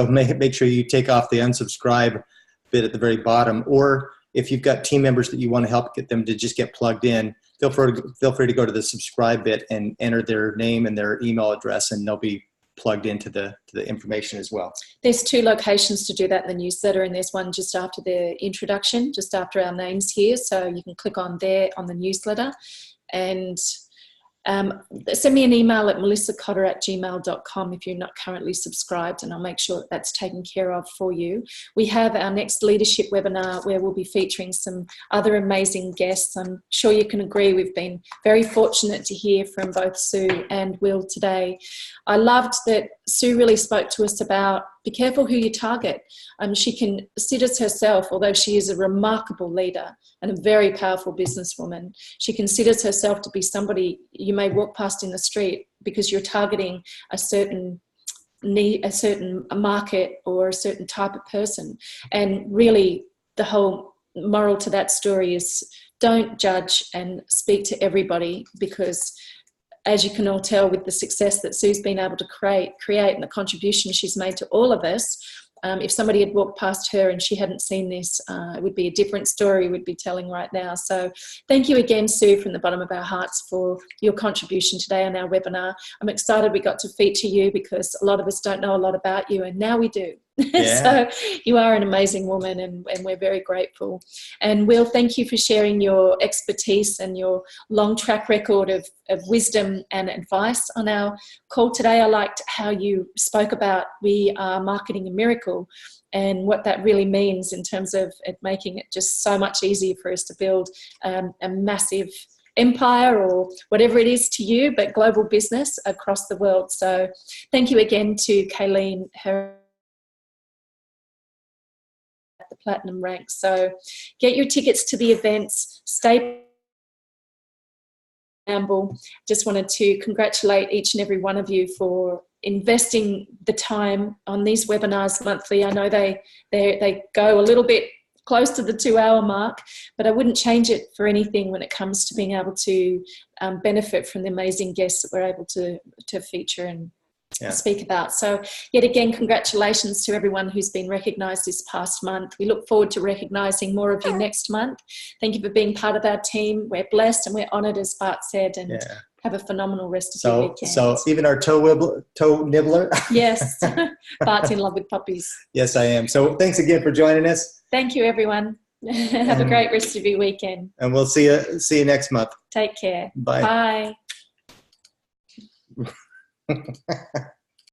Speaker 1: make sure you take off the unsubscribe bit at the very bottom. Or if you've got team members that you want to help get them to just get plugged in, feel free to go to the subscribe bit and enter their name and their email address, and they'll be plugged into the information as well.
Speaker 2: There's 2 locations to do that in the newsletter, and there's one just after the introduction, just after our names here. So you can click on there on the newsletter, and send me an email at melissakotter@gmail.com if you're not currently subscribed, and I'll make sure that that's taken care of for you. We have our next leadership webinar where we'll be featuring some other amazing guests. I'm sure you can agree we've been very fortunate to hear from both Sue and Will today. I loved that Sue really spoke to us about be careful who you target. She considers herself, although she is a remarkable leader and a very powerful businesswoman, she considers herself to be somebody you may walk past in the street because you're targeting a certain need, a certain market or a certain type of person. And really the whole moral to that story is don't judge and speak to everybody, because as you can all tell with the success that Sue's been able to create and the contribution she's made to all of us, if somebody had walked past her and she hadn't seen this, it would be a different story we'd be telling right now. So thank you again, Sue, from the bottom of our hearts for your contribution today on our webinar. I'm excited we got to feature you because a lot of us don't know a lot about you, and now we do.
Speaker 1: Yeah.
Speaker 2: So you are an amazing woman, and we're very grateful. And Will, thank you for sharing your expertise and your long track record of wisdom and advice on our call today. I liked how you spoke about we are marketing a miracle and what that really means in terms of it making it just so much easier for us to build a massive empire or whatever it is to you, but global business across the world. So thank you again to Kaleen, her the platinum rank. So get your tickets to the events. Stay Amble. Just wanted to congratulate each and every one of you for investing the time on these webinars monthly. I know they go a little bit close to the 2-hour mark, but I wouldn't change it for anything when it comes to being able to benefit from the amazing guests that we're able to feature and speak about. So yet again, congratulations to everyone who's been recognised this past month. We look forward to recognising more of you next month. Thank you for being part of our team. We're blessed and we're honoured, as Bart said, and have a phenomenal rest of your weekend. So
Speaker 1: even our toe nibbler.
Speaker 2: Yes, Bart's in love with puppies.
Speaker 1: Yes, I am. So thanks again for joining us.
Speaker 2: Thank you, everyone. Have a great rest of your weekend.
Speaker 1: And we'll see you next month.
Speaker 2: Take care.
Speaker 1: Bye.
Speaker 2: Bye.